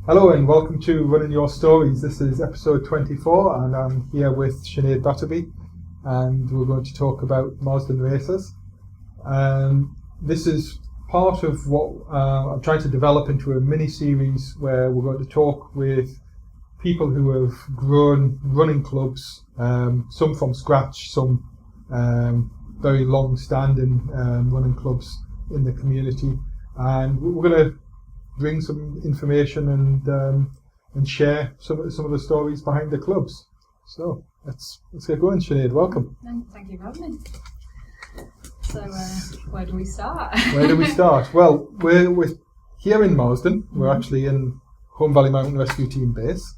Hello and welcome to Running Your Stories. This is episode 24 and I'm here with Sinead Battarbee and we're going to talk about Marsden Racers. This is part of what I'm trying to develop into a mini-series where we're going to talk with people who have grown running clubs, some from scratch, some very long-standing running clubs in the community, and we're going to bring some information and share some of the stories behind the clubs. So let's get going. Sinead, welcome. Thank you for having me. So where do we start? Well, we're here in Marsden. We're actually in Home Valley Mountain Rescue Team base,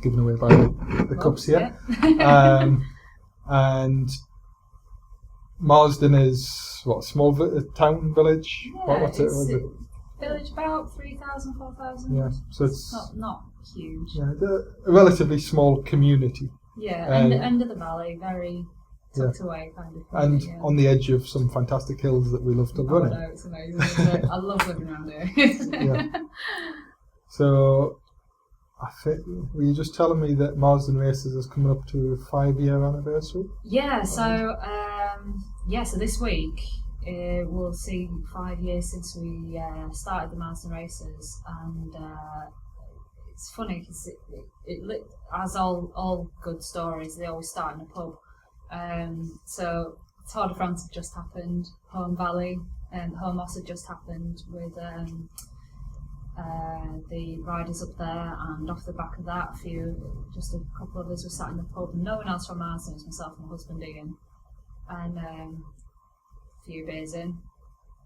given away by the cups here. Yeah. And Marsden is what, small town, village? Yeah, What's it? Village about 3,000, 4,000. Yeah, so it's not huge. Yeah, a relatively small community. Yeah, end of the valley, very tucked away kind of thing. And on the edge of some fantastic hills that we love to run in. No, it's amazing. I love living around here. So, I think, were you just telling me that Marsden Racers is coming up to a 5-year anniversary? Yeah, so this week we'll see 5 years since we started the Marsden Racers, and it's funny because it as all good stories, they always start in a pub. So Tour de France had just happened, Home Valley and Home Os had just happened with the riders up there, and off the back of that, just a couple of us were sat in the pub, and no one else from Marsden, it was myself and my husband Ian, and few beers in,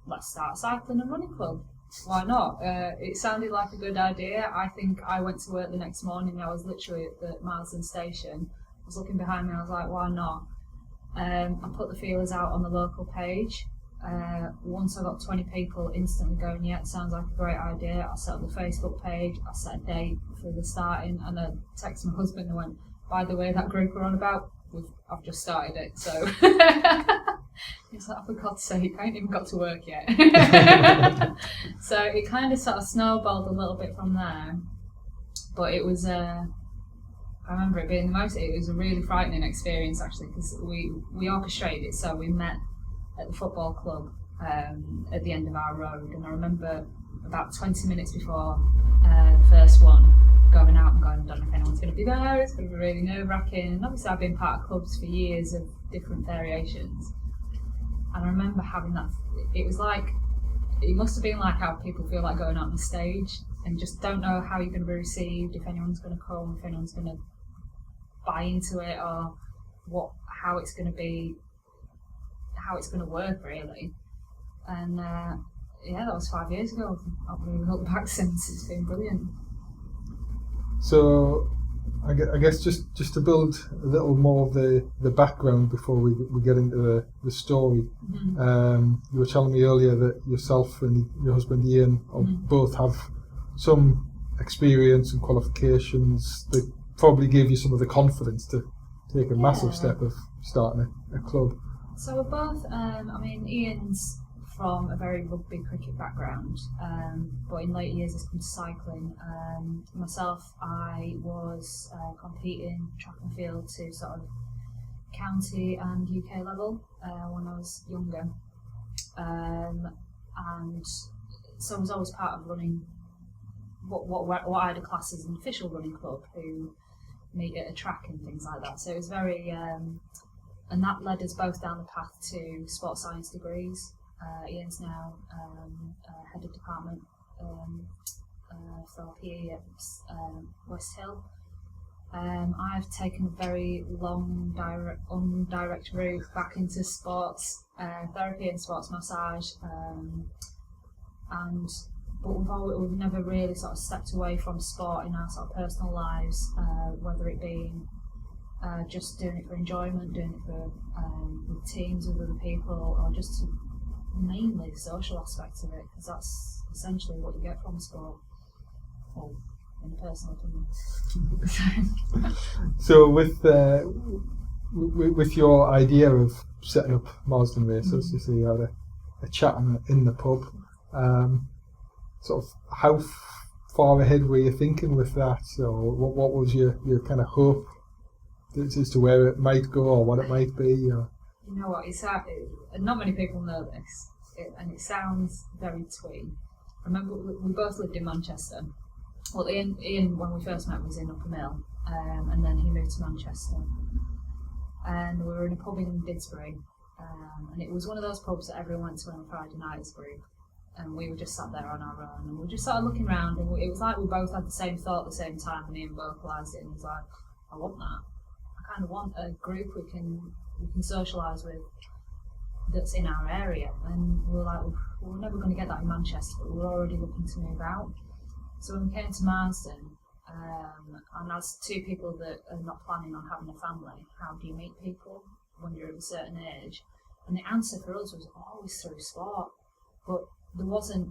let's start a cycling and running club. Why not? It sounded like a good idea. I think I went to work the next morning, I was literally at the Marsden station, I was looking behind me, I was like, why not? I put the feelers out on the local page. Once I got 20 people instantly going, yeah, it sounds like a great idea. I set up the Facebook page, I set a date for the starting, and I texted my husband and went, by the way, that group we're on about, I've just started it, so he's like, for God's sake, I ain't even got to work yet. So it kind of sort of snowballed a little bit from there, but it was I remember it being it was a really frightening experience actually, because we orchestrated it. So we met at the football club at the end of our road, and I remember about 20 minutes before the first one, going out and going, I don't know if anyone's going to be there, it's going to be really nerve-wracking, and obviously I've been part of clubs for years of different variations, and I remember having that, it must have been like how people feel like going out on the stage and just don't know how you're going to be received, if anyone's going to come, if anyone's going to buy into it, or how it's going to work really. And that was 5 years ago. I've really looked back since. It's been brilliant. So I guess just to build a little more of the background before we get into the story. You were telling me earlier that yourself and your husband Ian both have some experience and qualifications that probably gave you some of the confidence to take a massive step of starting a club. So we're both, Ian's from a very rugby cricket background, but in later years has come to cycling. Myself, I was competing track and field to sort of county and UK level when I was younger, and so I was always part of running what I'd class as an official running club, who meet at a track and things like that. So it was very, and that led us both down the path to sports science degrees. Ian's now head of department for PE at West Hill. I've taken a very long, undirect route back into sports therapy and sports massage, but we've never really sort of stepped away from sport in our sort of personal lives, whether it be just doing it for enjoyment, doing it for with teams with other people, or just mainly the social aspect of it, because that's essentially what you get from sport. Well, in a personal opinion. So with your idea of setting up Marsden Racers, you say you had a chat in the pub. Sort of how far ahead were you thinking with that? Or what was your kind of hope as to where it might go or what it might be? Or? You know what, not many people know this, and it sounds very twee. I remember we both lived in Manchester. Well, Ian, when we first met, was in Upper Mill, and then he moved to Manchester. And we were in a pub in Didsbury, and it was one of those pubs that everyone went to on a Friday night as a group. And we were just sat there on our own, and we just started looking around, and it was like we both had the same thought at the same time, and Ian vocalised it, and he was like, I want that. I kind of want a group we can socialise with that's in our area. And we were like, we're never going to get that in Manchester, but we're already looking to move out. So when we came to Marsden, and as two people that are not planning on having a family, how do you meet people when you're of a certain age? And the answer for us was always through sport. But there wasn't,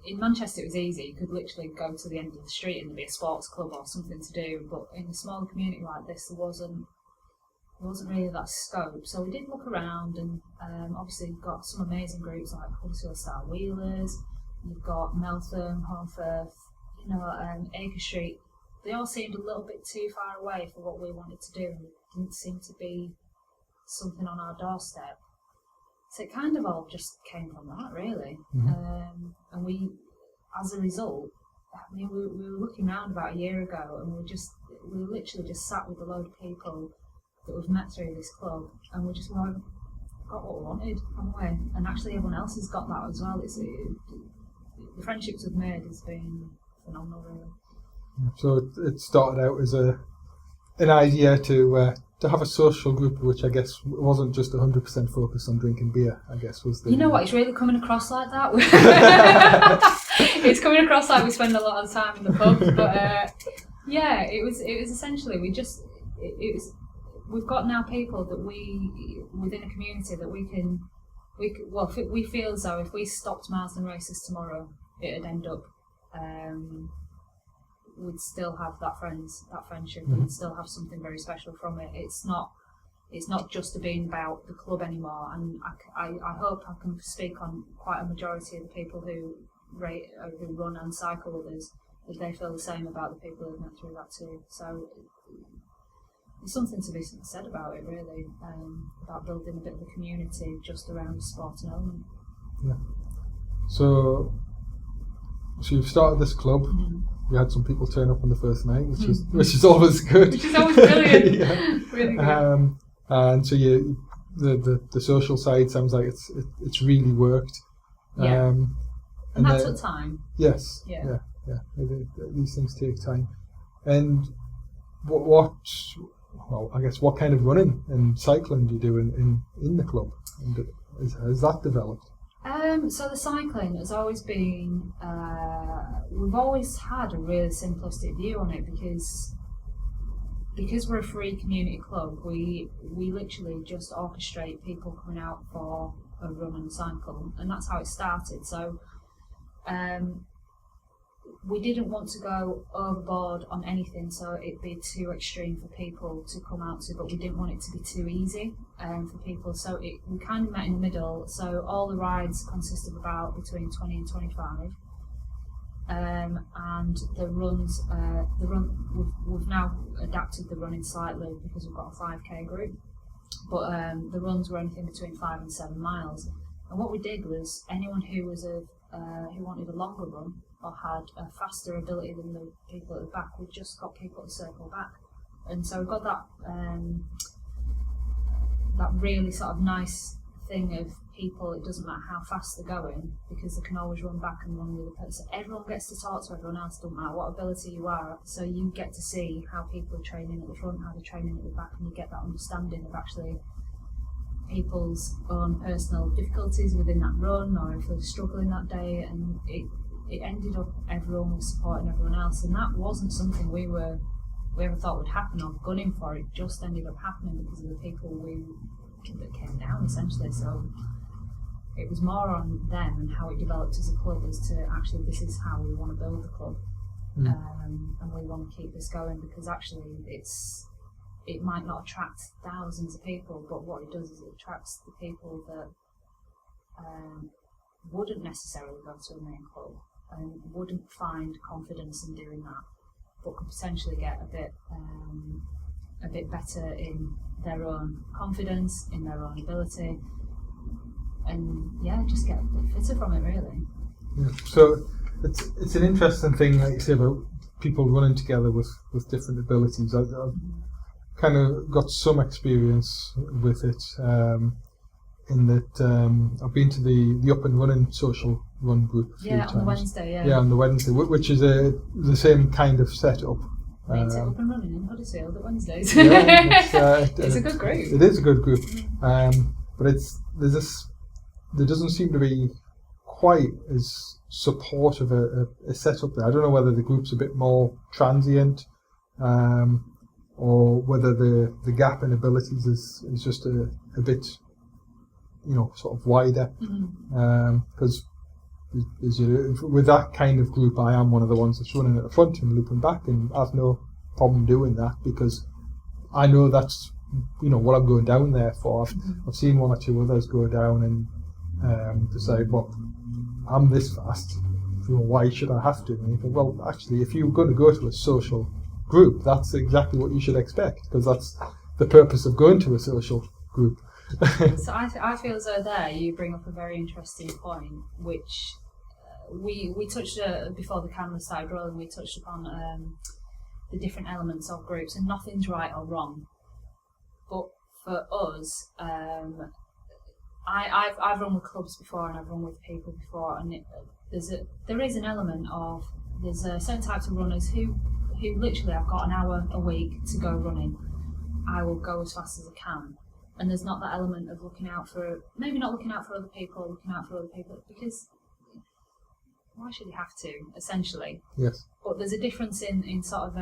in Manchester it was easy, you could literally go to the end of the street and there'd be a sports club or something to do, but in a small community like this there wasn't really that scope. So we did look around, and obviously you've got some amazing groups like Huddersfield Star Wheelers, you've got Meltham, Holmfirth, Acre Street. They all seemed a little bit too far away for what we wanted to do, and it didn't seem to be something on our doorstep. So it kind of all just came from that, really. Mm-hmm. And we, as a result, I mean, we were looking around about a year ago, and we literally just sat with a load of people that we've met through this club, and we just got what we wanted, haven't we? And actually everyone else has got that as well. The friendships we've made has been phenomenal, really. So it started out as an idea to have a social group, which I guess wasn't just 100% focused on drinking beer, I guess was the... You know what, it's really coming across like that. It's coming across like we spend a lot of time in the pub, but yeah, it was essentially, we've got now people that within a community that we feel as though if we stopped Marsden Racers tomorrow, it'd end up, we'd still have that friendship, and we'd still have something very special from it. It's not just being about the club anymore, and I hope I can speak on quite a majority of the people who run and cycle with us, that they feel the same about the people who've went through that too. So there's something to be said about it, really, about building a bit of a community just around the sporting element. Yeah. So you've started this club. Mm-hmm. You had some people turn up on the first night, which is always good. Which is always brilliant. Yeah. Really good. And so the social side sounds like it's really worked. Yeah. And that took time. Yes. Yeah. These things take time. And what kind of running and cycling do you do in the club? And has that developed? So the cycling has always been, we've always had a really simplistic view on it, because we're a free community club, we literally just orchestrate people coming out for a run and cycle, and that's how it started. So we didn't want to go overboard on anything, so it'd be too extreme for people to come out to, but we didn't want it to be too easy for people. So we kind of met in the middle. So all the rides consist of about between 20 and 25. And the runs, we've now adapted the running slightly because we've got a 5k group, but the runs were anything between 5 and 7 miles. And what we did was anyone who wanted a longer run or had a faster ability than the people at the back, we just got people to circle back. And so we've got that really sort of nice thing of people, it doesn't matter how fast they're going, because they can always run back and run with the person. Everyone gets to talk to everyone else, doesn't matter what ability you are, so you get to see how people are training at the front, how they're training at the back, and you get that understanding of actually people's own personal difficulties within that run, or if they're struggling that day, and it ended up everyone was supporting everyone else, and that wasn't something we ever thought would happen or gunning for. It just ended up happening because of the people that came down, essentially. So it was more on them and how it developed as a club as to actually this is how we want to build the club, and we want to keep this going, because actually it might not attract thousands of people, but what it does is it attracts the people that wouldn't necessarily go to a main club, and wouldn't find confidence in doing that, but could potentially get a bit better in their own confidence, in their own ability, and just get a bit fitter from it, really. Yeah. So it's an interesting thing, like you say, about people running together with different abilities. I've kind of got some experience with it, in that I've been to the Up and Running social run group a few times. On the Wednesday, Yeah, on the Wednesday, which is the same kind of setup. Meet it Up and Running in Huddersfield at Wednesdays. Yeah, it's a good group. It is a good group, but there doesn't seem to be quite as supportive a setup there. I don't know whether the group's a bit more transient, or whether the gap in abilities is just a bit, sort of wider. Because with that kind of group, I am one of the ones that's running at the front and looping back, and I've no problem doing that because I know that's what I'm going down there for. I've seen one or two others go down and decide, well, I'm this fast. Why should I have to? And you think, well, actually, if you're going to go to a social group, that's exactly what you should expect, because that's the purpose of going to a social group. So I feel as though there you bring up a very interesting point, which we touched before the camera started rolling. We touched upon the different elements of groups, and nothing's right or wrong. But for us, I've run with clubs before, and I've run with people before, and there is an element of there's certain types of runners who literally, I've got an hour a week to go running. I will go as fast as I can. And there's not that element of maybe not looking out for other people, because why should you have to, essentially? Yes. But there's a difference in sort of,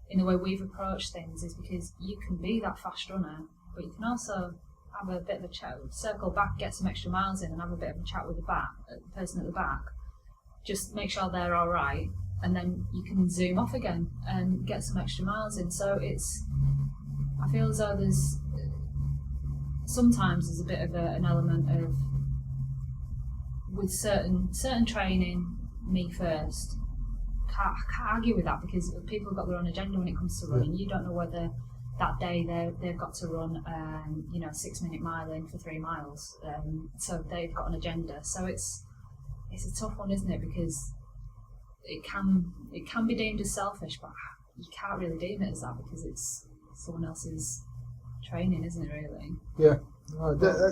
in the way we've approached things, is because you can be that fast runner, but you can also have a bit of a chat, circle back, get some extra miles in, and have a bit of a chat with the person at the back. Just make sure they're all right, and then you can zoom off again and get some extra miles in. So I feel as though sometimes there's a bit of an element of, with certain training, me first. Can't argue with that, because people have got their own agenda when it comes to running. You don't know whether that day they've got to run 6-minute mile in for 3 miles, so they've got an agenda. So it's a tough one, isn't it? Because it can be deemed as selfish, but you can't really deem it as that, because it's someone else's training, isn't it, really? Yeah,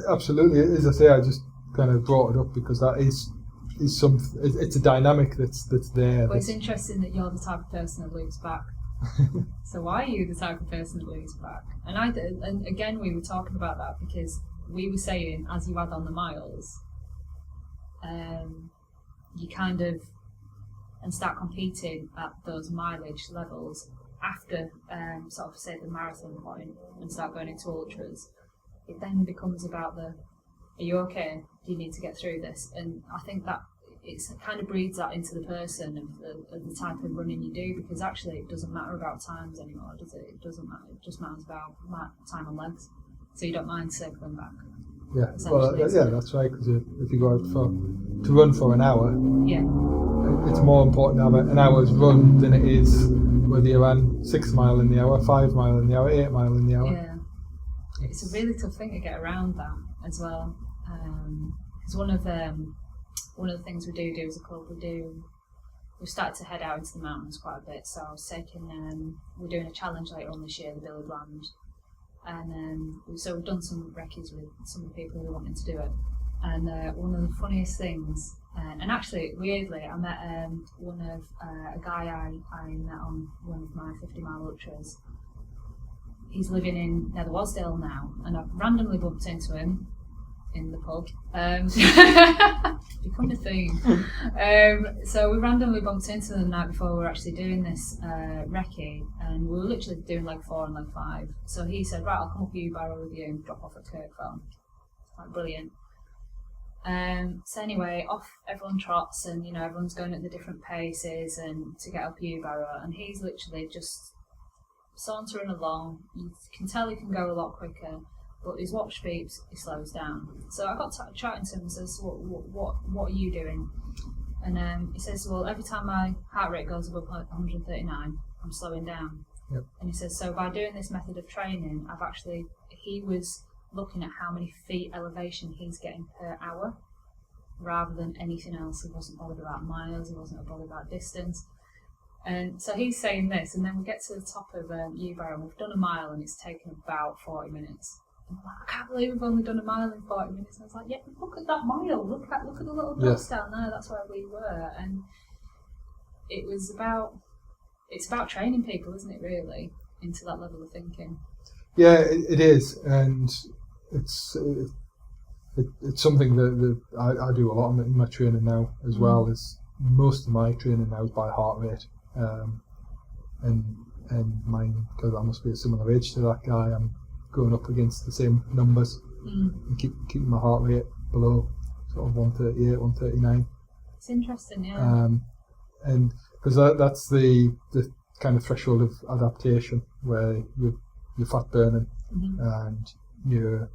absolutely. As I say, I just kind of brought it up because that is it's a dynamic that's there. Well, it's interesting that you're the type of person that loops back. So why are you the type of person that loops back? And again, we were talking about that because we were saying, as you add on the miles, you kind of and start competing at those mileage levels after sort of say the marathon point and start going into ultras. It then becomes about are you okay? Do you need to get through this? And I think that it kind of breeds that into the person of the type of running you do, because actually it doesn't matter about times anymore, does it? It doesn't matter. It just matters about time on legs. So you don't mind circling back. Yeah, well, that's right. Because if you go out to run for an hour, it's more important to have an hour's run than it is whether you ran 6 mile in the hour, 5 mile in the hour, 8 mile in the hour. Yeah, it's a really tough thing to get around that as well. Because one of the things we do as a club, we've started to head out into the mountains quite a bit. So I was we're doing a challenge later on this year, the Billy Bland, and so we've done some recce's with some of the people who are wanting to do it. And one of the funniest things, and actually weirdly, I met a guy I met on one of my 50-mile ultras. He's living in Nether Wasdale now, and I've randomly bumped into him in the pub. Become a theme. So we randomly bumped into them the night before we were actually doing this recce, and we were literally doing leg 4 and leg 5. So he said, right, I'll come up Barrow with you and drop off at Kirkfell. Like, brilliant. So anyway, off everyone trots, and everyone's going at the different paces and to get up Barrow, and he's literally just sauntering along. You can tell he can go a lot quicker, but his watch beeps, he slows down. So I got chatting to him and says, what are you doing? And he says, well, every time my heart rate goes above 139, I'm slowing down. Yep. And he says, so by doing this method of training, he was looking at how many feet elevation he's getting per hour rather than anything else. He wasn't bothered about miles, he wasn't bothered about distance. And so he's saying this, and then we get to the top of Newbury, and we've done a mile, and it's taken about 40 minutes. And I'm like, I can't believe we've only done a mile in 40 minutes. And I was like, yeah, look at that mile. Look at the little dots down there. That's where we were. And it's about training people, isn't it? Really, into that level of thinking. Yeah, it is, and it's something that I do a lot in my training now as well. Is most of my training now is by heart rate, and mine, because I must be a similar age to that guy, I'm going up against the same numbers and keeping my heart rate below sort of 138, 139. It's interesting, yeah. And because that's the kind of threshold of adaptation where you're fat burning and you're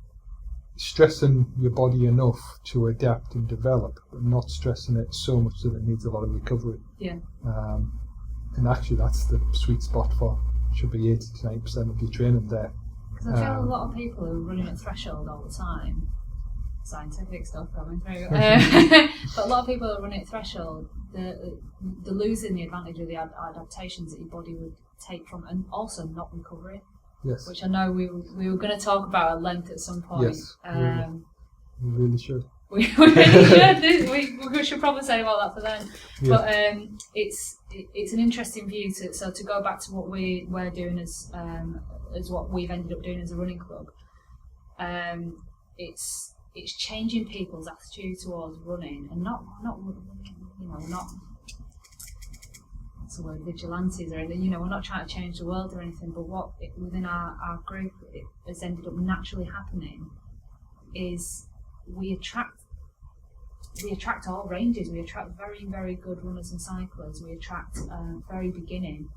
stressing your body enough to adapt and develop, but not stressing it so much that it needs a lot of recovery. Yeah. And actually, that's the sweet spot should be 80 to 90% of your training there. Because I feel a lot of people who are running at threshold all the time, scientific stuff coming through, but a lot of people who are running at threshold, they're losing the advantage of the adaptations that your body would take from, and also not recovering. Yes. Which I know we were going to talk about at length at some point. Yes, we really should. We really should. We should probably save all that for then. Yeah. But it's an interesting view to go back to what we're doing as what we've ended up doing as a running club. It's changing people's attitude towards running, and not what's the word, vigilantes or anything. We're not trying to change the world or anything. But what within our group it has ended up naturally happening is we attract all ranges. We attract very, very good runners and cyclists. We attract very beginning.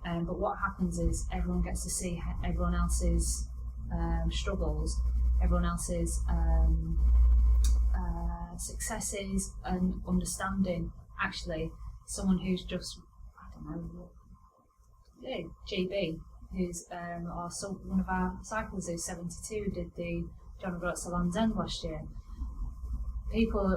But what happens is everyone gets to see everyone else's struggles, everyone else's successes, and understanding actually someone who's just, I don't know, GB, who's one of our cyclists who's 72, did the John O'Groats to Land's End last year. People,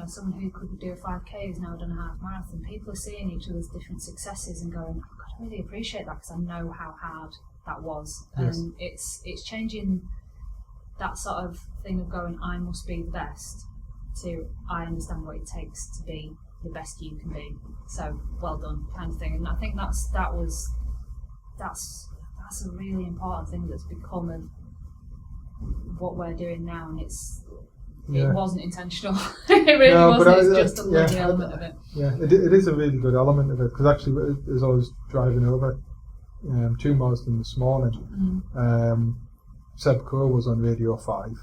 someone who couldn't do a 5k who's now done a half marathon. People are seeing each other's different successes and going, oh, God, I really appreciate that because I know how hard that was. Yes. And it's changing that sort of thing of going, I must be the best, to I understand what it takes to be the best you can be. So well done, kind of thing. And I think that's a really important thing that's become of what we're doing now, and it wasn't intentional. It really wasn't. It's just a lovely element of it. Yeah, it is a really good element of it, because actually, as I was driving over to Marsden this morning, Seb Coe was on Radio 5,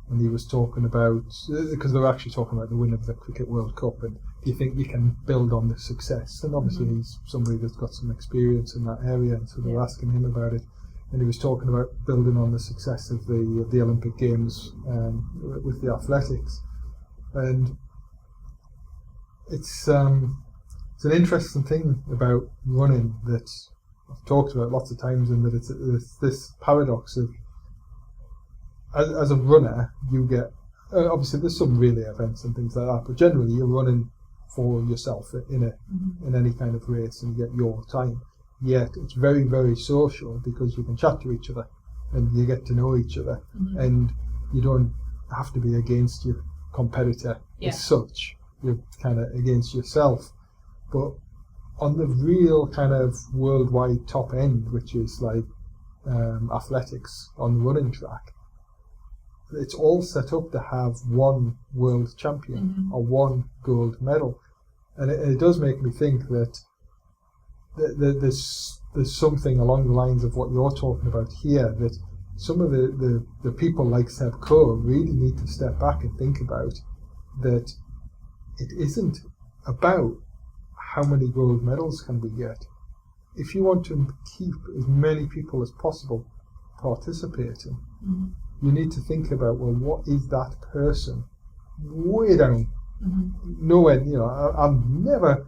and he was talking about, because they were actually talking about the win of the Cricket World Cup, and do you think you can build on this success? And obviously he's somebody that's got some experience in that area, and so they were asking him about it. And he was talking about building on the success of the Olympic Games with the athletics, and it's an interesting thing about running that I've talked about lots of times, and that it's this paradox of as a runner you get obviously there's some relay events and things like that, but generally you're running for yourself in any kind of race, and you get your time. Yet it's very, very social, because you can chat to each other and you get to know each other, and you don't have to be against your competitor as such. You're kind of against yourself. But on the real kind of worldwide top end, which is like athletics on the running track, it's all set up to have one world champion or one gold medal. And it does make me think that there's something along the lines of what you're talking about here, that some of the people like Seb Coe really need to step back and think about that it isn't about how many gold medals can we get. If you want to keep as many people as possible participating, you need to think about, well, what is that person way down Nowhere, I'm never,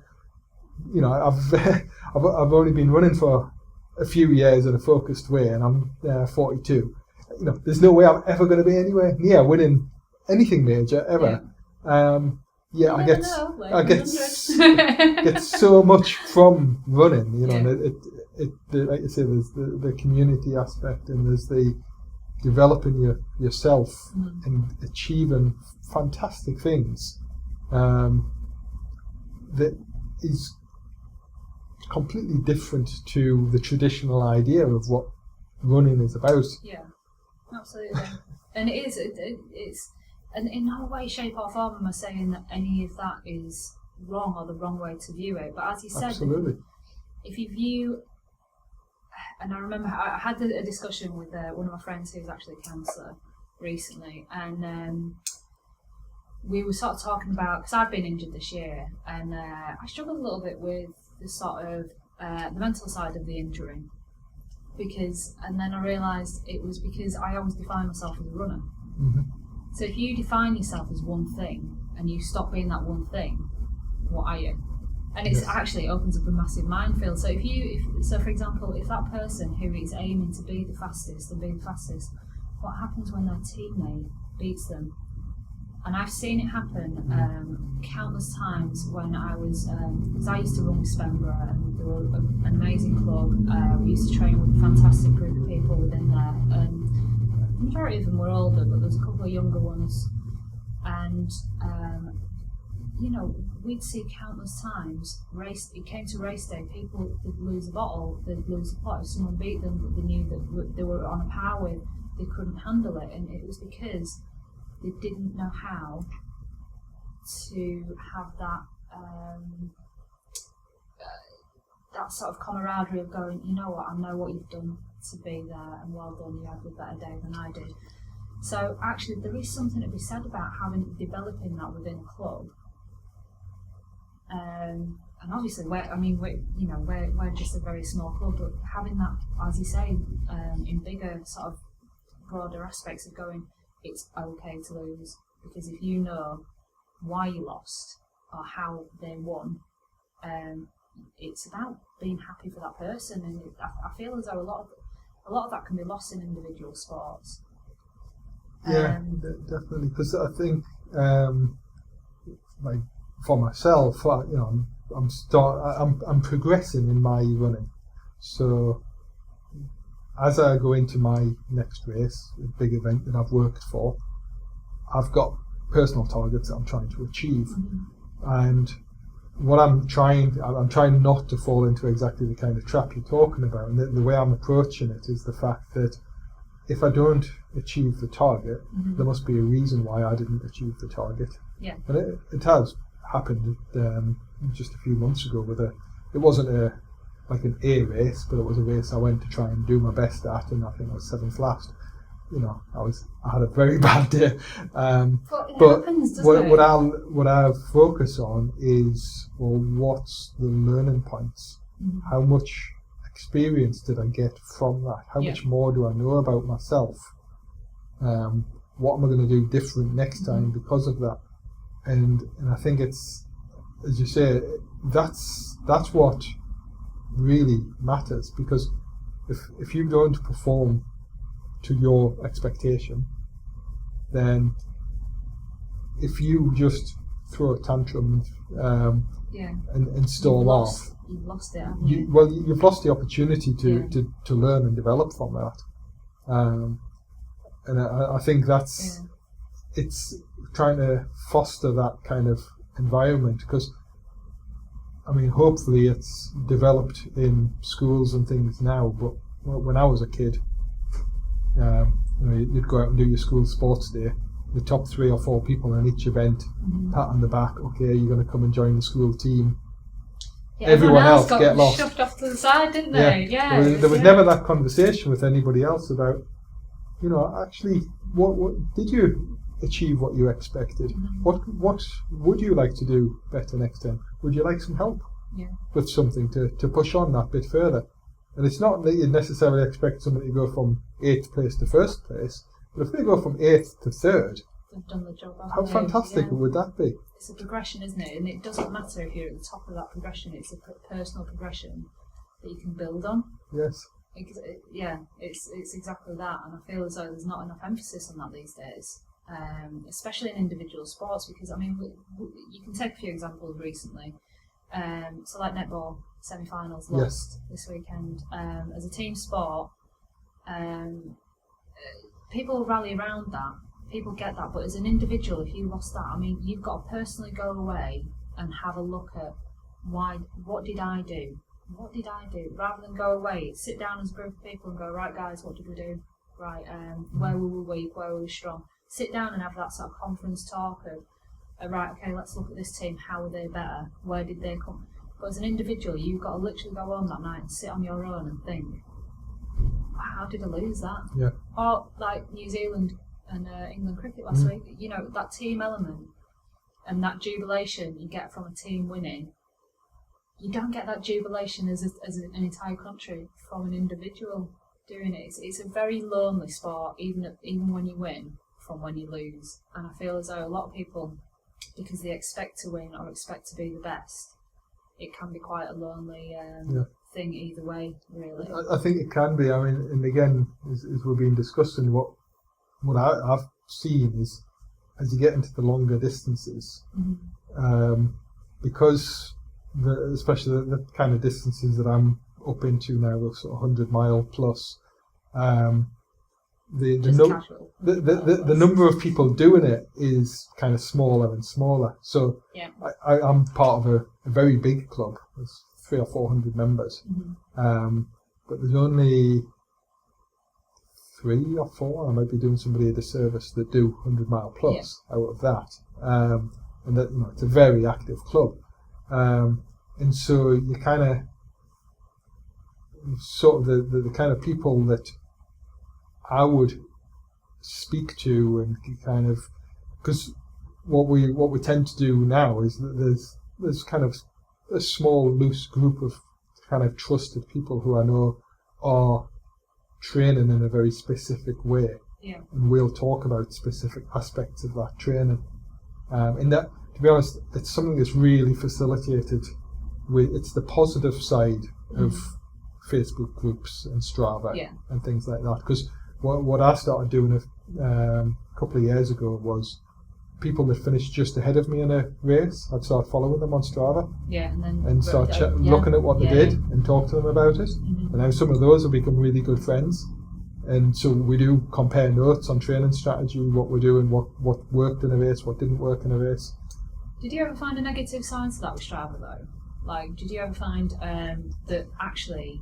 I've only been running for a few years in a focused way, and I'm 42. There's no way I'm ever going to be anywhere near winning anything major ever. I get get so much from running, and like you say, there's the community aspect, and there's the developing yourself and achieving fantastic things that is completely different to the traditional idea of what running is about. Yeah, absolutely. And it is, it's, and in no way, shape or form am I saying that any of that is wrong or the wrong way to view it. But as you said, absolutely. If you view, and I remember I had a discussion with one of my friends who's actually a counsellor recently, and we were sort of talking about, because I've been injured this year, and I struggled a little bit with the sort of the mental side of the injury, and then I realised it was because I always define myself as a runner. So if you define yourself as one thing and you stop being that one thing, what are you? And it actually opens up a massive minefield. So so for example, if that person who is aiming to be the fastest, what happens when their teammate beats them? And I've seen it happen countless times when I was, because I used to run with Spenborough, and they were an amazing club. We used to train with a fantastic group of people within there, and the majority of them were older, but there's a couple of younger ones. And we'd see countless times, it came to race day, people would lose a bottle, they'd lose a pot. If someone beat them that they knew that they were on a par with, they couldn't handle it, and it was because they didn't know how to have that that sort of camaraderie of going, you know what, I know what you've done to be there, and well done, you had a better day than I did. So actually there is something to be said about developing that within a club. And obviously we're just a very small club, but having that, as you say, in bigger sort of broader aspects of going, it's okay to lose, because if you know why you lost or how they won, it's about being happy for that person. And I feel as though a lot of that can be lost in individual sports. Definitely, because I think like for myself, I'm progressing in my running. So as I go into my next race, a big event that I've worked for, I've got personal targets that I'm trying to achieve, and what I'm trying not to fall into exactly the kind of trap you're talking about. And the way I'm approaching it is the fact that if I don't achieve the target, there must be a reason why I didn't achieve the target. Yeah. And it has happened just a few months ago it wasn't an A race, but it was a race I went to try and do my best at, and I think I was 7th last. I had a very bad day. But what I focus on is, well, what's the learning points? How much experience did I get from that? How much more do I know about myself? What am I going to do different next time because of that? And I think it's, as you say, that's what really matters, because if you don't perform to your expectation, then if you just throw a tantrum and storm off, you've lost it, haven't you? You've lost the opportunity to learn and develop from that. And I think it's trying to foster that kind of environment, because hopefully it's developed in schools and things now, but when I was a kid, you'd go out and do your school sports day, the top 3 or 4 people in each event, pat on the back, okay, you're going to come and join the school team. Everyone else get lost. Shoved off to the side, didn't they? Yeah. There was never that conversation with anybody else about, actually, what did you achieve what you expected? What would you like to do better next time? Would you like some help with something to push on that bit further? And it's not that you necessarily expect somebody to go from 8th place to 1st place, but if they go from 8th to 3rd, they've done the job. How fantastic would that be? It's a progression, isn't it? And it doesn't matter if you're at the top of that progression. It's a personal progression that you can build on. Yes. It's exactly that, and I feel as though there's not enough emphasis on that these days, especially in individual sports. Because I mean, you can take a few examples recently. So like netball semi-finals lost this weekend. As a team sport, people rally around that. People get that, but as an individual, if you lost that, I mean, you've got to personally go away and have a look at what did I do? What did I do? Rather than go away, sit down as a group of people and go, right guys, what did we do? Right, where were we weak, where were we strong? Sit down and have that sort of conference talk of, right, okay, let's look at this team, how were they better? Where did they come? But as an individual, you've got to literally go home that night and sit on your own and think, how did I lose that? Yeah. Or like New Zealand and England cricket last week, you know, that team element and that jubilation you get from a team winning, you don't get that jubilation as an entire country from an individual doing it. It's a very lonely sport, even when you win, from when you lose. And I feel as though a lot of people, because they expect to win or expect to be the best, it can be quite a lonely thing either way, really. I think it can be. I mean, and again, as we've been discussing, what I've seen is as you get into the longer distances, because especially the kind of distances that I'm up into now, the sort of 100-mile plus, the number of people doing it is kind of smaller and smaller. So I'm part of a very big club. There's 300 or 400 members, but there's only 3 or 4. I might be doing somebody a disservice that do 100-mile plus out of that, and that, you know, it's a very active club. And so you kind of sort of the kind of people that I would speak to, and kind of, because what we tend to do now is that there's kind of a small loose group of kind of trusted people who I know are training in a very specific way, and we'll talk about specific aspects of that training. And that, to be honest, it's something that's really facilitated it's the positive side of Facebook groups and Strava and things like that. Because what I started doing a couple of years ago was people that finished just ahead of me in a race, I'd start following them on Strava and start looking at what they did and talk to them about it. And now some of those have become really good friends. And so we do compare notes on training strategy, what we're doing, what worked in a race, what didn't work in a race. Did you ever find a negative side to that with Strava though? Like, did you ever find that actually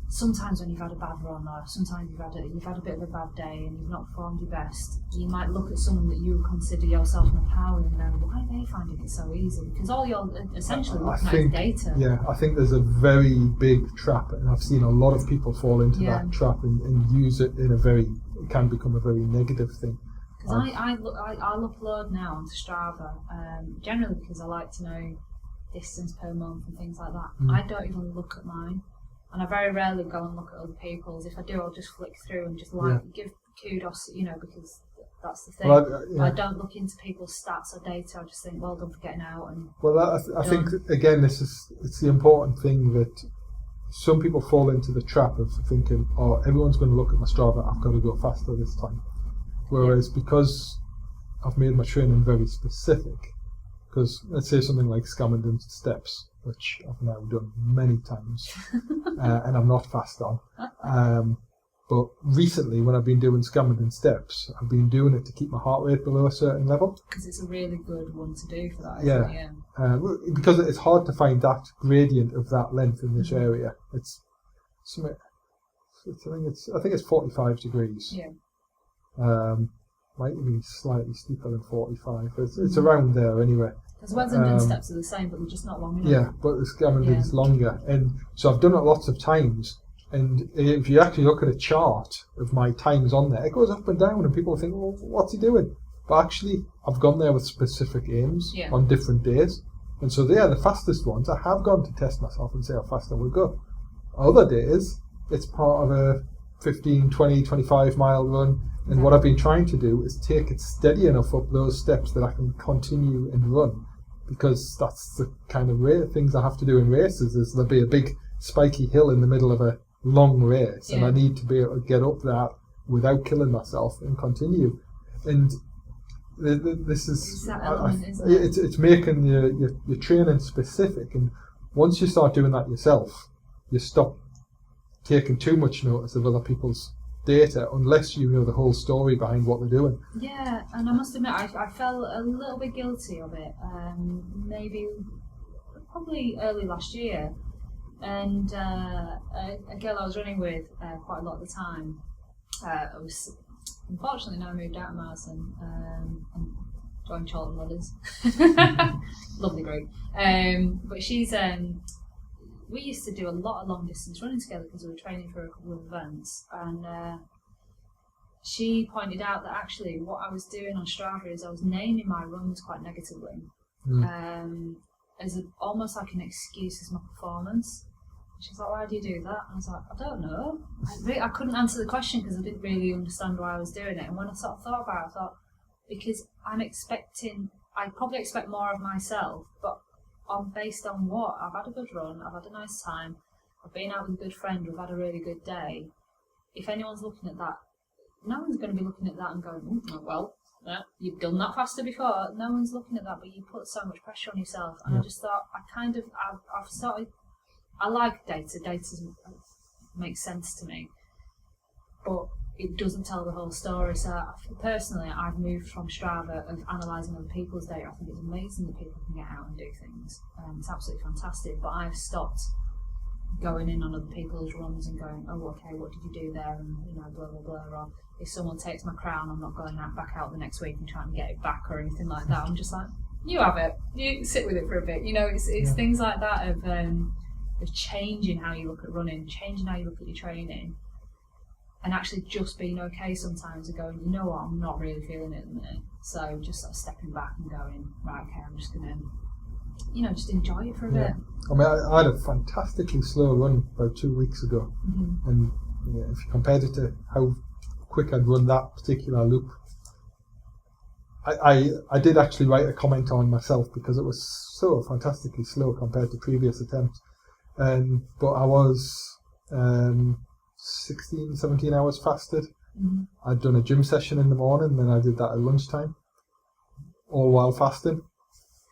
sometimes when you've had a bad run, or sometimes you've had a bit of a bad day and you've not performed your best, you might look at someone that you would consider yourself an power and go, why are they finding it so easy? Because all you're essentially looking at is data. Yeah, I think there's a very big trap, and I've seen a lot of people fall into that trap and use it in it can become a very negative thing. Because I'll upload now onto Strava, generally because I like to know distance per month and things like that. I don't even look at mine, and I very rarely go and look at other people's. If I do, I'll just flick through and just give kudos, you know, because that's the thing. Well, I don't look into people's stats or data. I just think, well done for getting out. And I think again, it's the important thing that some people fall into the trap of thinking, oh, everyone's going to look at my Strava, I've got to go faster this time. Whereas because I've made my training very specific, because let's say something like Scamenden steps, which I've now done many times, and I'm not fast on. But recently, when I've been doing Scamenden steps, I've been doing it to keep my heart rate below a certain level. Because it's a really good one to do for that, isn't it? Because it's hard to find that gradient of that length in this area. It's something. I think it's 45 degrees. Yeah. Might be slightly steeper than 45. It's around there anyway. Because Wessenden steps are the same, but they're just not long enough. Yeah, but the Scamenden's longer. And so I've done it lots of times. And if you actually look at a chart of my times on there, it goes up and down, and people think, well, what's he doing? But actually, I've gone there with specific aims on different days. And so they are the fastest ones. I have gone to test myself and see how fast I will go. Other days, it's part of a 15, 20, 25 mile run. And what I've been trying to do is take it steady enough up those steps that I can continue and run, because that's the kind of things I have to do in races. Is there'll be a big spiky hill in the middle of a long race, and I need to be able to get up that without killing myself and continue. And this is that element, isn't it? It's making your training specific, and once you start doing that yourself, you stop taking too much notice of other people's data unless you know the whole story behind what they're doing. Yeah, and I must admit, I felt a little bit guilty of it. Probably early last year, and a girl I was running with quite a lot of the time. Unfortunately, now I moved out of Marsden and joined Charlton Runners. Lovely group. But she's we used to do a lot of long distance running together because we were training for a couple of events, and she pointed out that actually what I was doing on Strava is I was naming my runs quite negatively, as almost like an excuse as my performance. She was like, "Why do you do that?" And I was like, "I don't know." I couldn't answer the question because I didn't really understand why I was doing it. And when I sort of thought about it, I thought, because I probably expect more of myself, but based on what? I've had a good run, I've had a nice time, I've been out with a good friend, we've had a really good day. If anyone's looking at that, no one's going to be looking at that and going, well, you've done that faster before. No one's looking at that, but you put so much pressure on yourself. And I just thought, I've started, I like data makes sense to me, but it doesn't tell the whole story. So personally, I've moved from Strava of analysing other people's data. I think it's amazing that people can get out and do things. It's absolutely fantastic. But I've stopped going in on other people's runs and going, oh, okay, what did you do there? And blah blah blah. Or if someone takes my crown, I'm not going back out the next week and trying to get it back or anything like that. I'm just like, you have it. You sit with it for a bit. It's things like that of changing how you look at running, changing how you look at your training. And actually just being okay sometimes and going, you know what, I'm not really feeling it at the minute. So just sort of stepping back and going, right, okay, I'm just going to, just enjoy it for a bit. I mean, I had a fantastically slow run about 2 weeks ago. And if you compared it to how quick I'd run that particular loop, I did actually write a comment on myself because it was so fantastically slow compared to previous attempts. But I was 16, 17 hours fasted. I'd done a gym session in the morning, then I did that at lunchtime, all while fasting.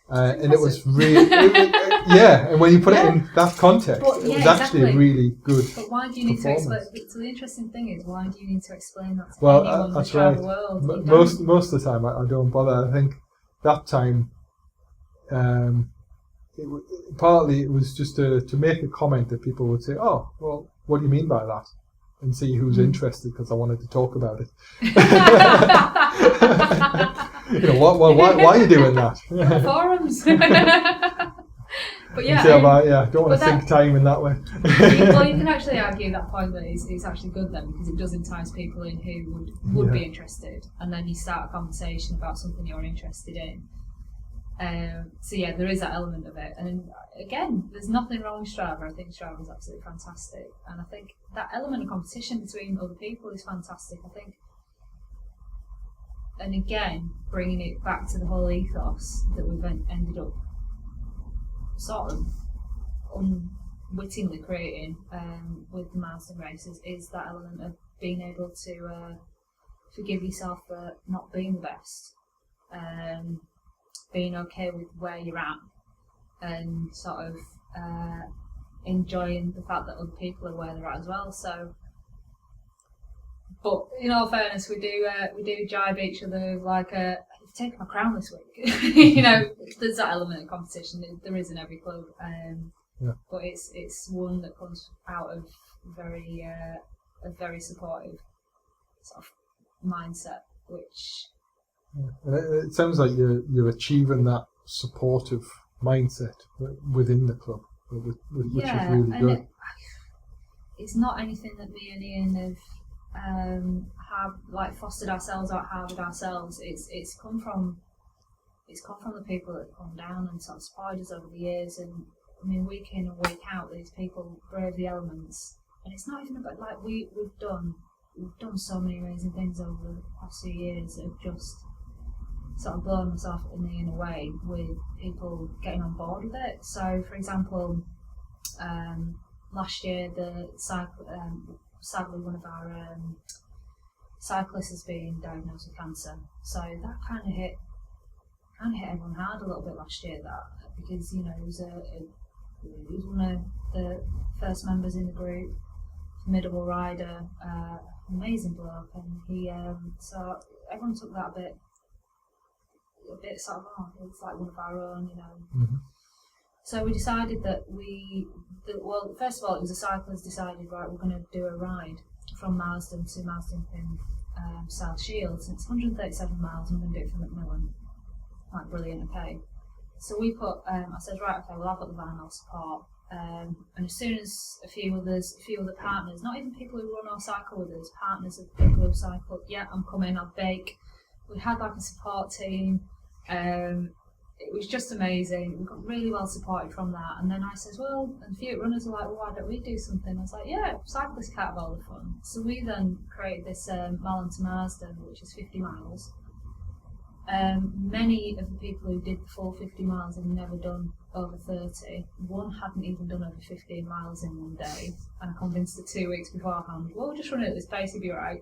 And it was really, and when you put it in that context, it was actually really good. But why do you need to explain? So the interesting thing is, why do you need to explain that to anyone in the travel world? Most of the time, I don't bother. I think that time, partly it was just to make a comment that people would say, oh, well, what do you mean by that? And see who's interested, because I wanted to talk about it. Why are you doing that? Forums. But don't want to sink time in that way. Well, you can actually argue that point that it's actually good then, because it does entice people in who would be interested, and then you start a conversation about something you're interested in. There is that element of it, and again, there's nothing wrong with Strava. I think Strava is absolutely fantastic, and I think that element of competition between other people is fantastic. I think, and again, bringing it back to the whole ethos that we've ended up sort of unwittingly creating with the Marsden Races is that element of being able to forgive yourself for not being the best. Being okay with where you're at, and sort of enjoying the fact that other people are where they're at as well. So, but in all fairness, we do jibe each other like, you've taken my crown this week. There's that element of competition. There is in every club, but it's one that comes out of a very supportive sort of mindset, which. And it sounds like you're achieving that supportive mindset within the club, which is really good. It's not anything that me and Ian have fostered ourselves or harbored ourselves. It's come from the people that have come down and sort of supported us over the years. And I mean, week in and week out, these people brave the elements and it's not even about like we've done so many amazing things over the past few years of just sort of blowing myself in the inner way with people getting on board with it. So, for example, last year sadly one of our cyclists has been diagnosed with cancer. So that kind of hit everyone hard a little bit last year. That because he was one of the first members in the group, formidable rider, amazing bloke, and he so everyone took that a bit sort of, it's like one of our own, Mm-hmm. So we decided that first of all, it was the cyclists decided, right, we're going to do a ride from Marsden to Marsden Pin South Shields, and it's 137 miles, and we're going to do it from Macmillan. Like, brilliant, okay. So we put, I said, right, okay, well, I've got the van, I'll support. And as soon as a few other partners, not even people who run or cycle with us, partners of people who cycle, yeah, I'm coming, I'll bake. We had like a support team. It was just amazing. We got really well supported from that. And then I said, well, and a few runners were like, well, why don't we do something? I was like, yeah, cyclists can't have all the fun. So we then created this Malham to Marsden, which is 50 miles. Many of the people who did the full 50 miles had never done over 30. One hadn't even done over 15 miles in one day. And I convinced her 2 weeks beforehand, well, just run it at this pace, you'll be right.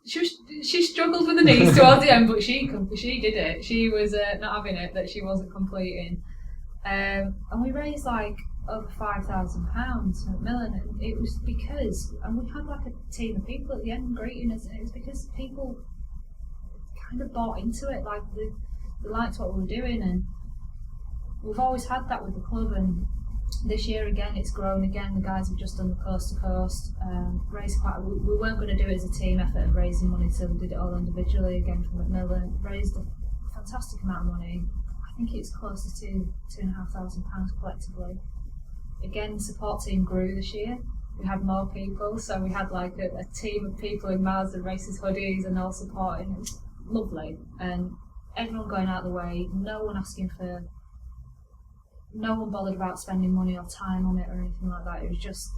She struggled with the knees towards the end, but she did it. She was not having it that she wasn't completing. And we raised like over £5,000 for Macmillan, and it was because, and we had like a team of people at the end greeting us, and it was because people kind of bought into it, like they liked what we were doing, and we've always had that with the club. And this year again, it's grown again. The guys have just done the coast to coast, raised we weren't going to do it as a team effort of raising money, so we did it all individually again from Macmillan. Raised a fantastic amount of money. I think it's close to £2,500 collectively. Again, the support team grew this year. We had more people, so we had like a team of people in Marsden Racers hoodies and all supporting. It was lovely, and everyone going out of the way, no one bothered about spending money or time on it or anything like that. It was just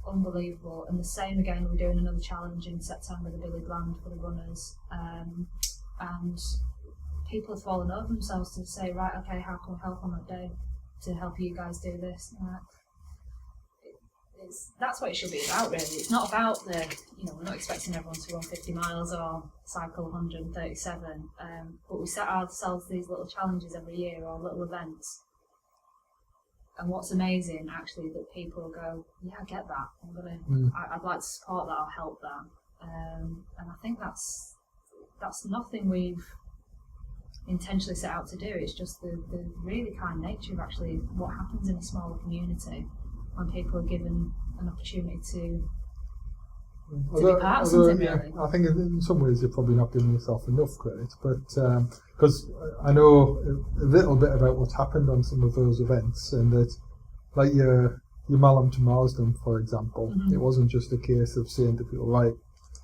unbelievable. And the same again, we're doing another challenge in September, the Billy Bland for the runners, and people have fallen over themselves to say, right, okay, how can we help on that day to help you guys do this? That's what it should be about, really. It's not about we're not expecting everyone to run 50 miles or cycle 137, but we set ourselves these little challenges every year, or little events. And what's amazing, actually, that people go, yeah, I get that. I'd like to support that. I'll help that. And I think that's nothing we've intentionally set out to do. It's just the really kind nature of actually what happens in a smaller community when people are given an opportunity to be part of something, really. I think in some ways you're probably not giving yourself enough credit, but because I know a little bit about what's happened on some of those events, and that, like your Malham to Marsden, for example, it wasn't just a case of saying to people, right,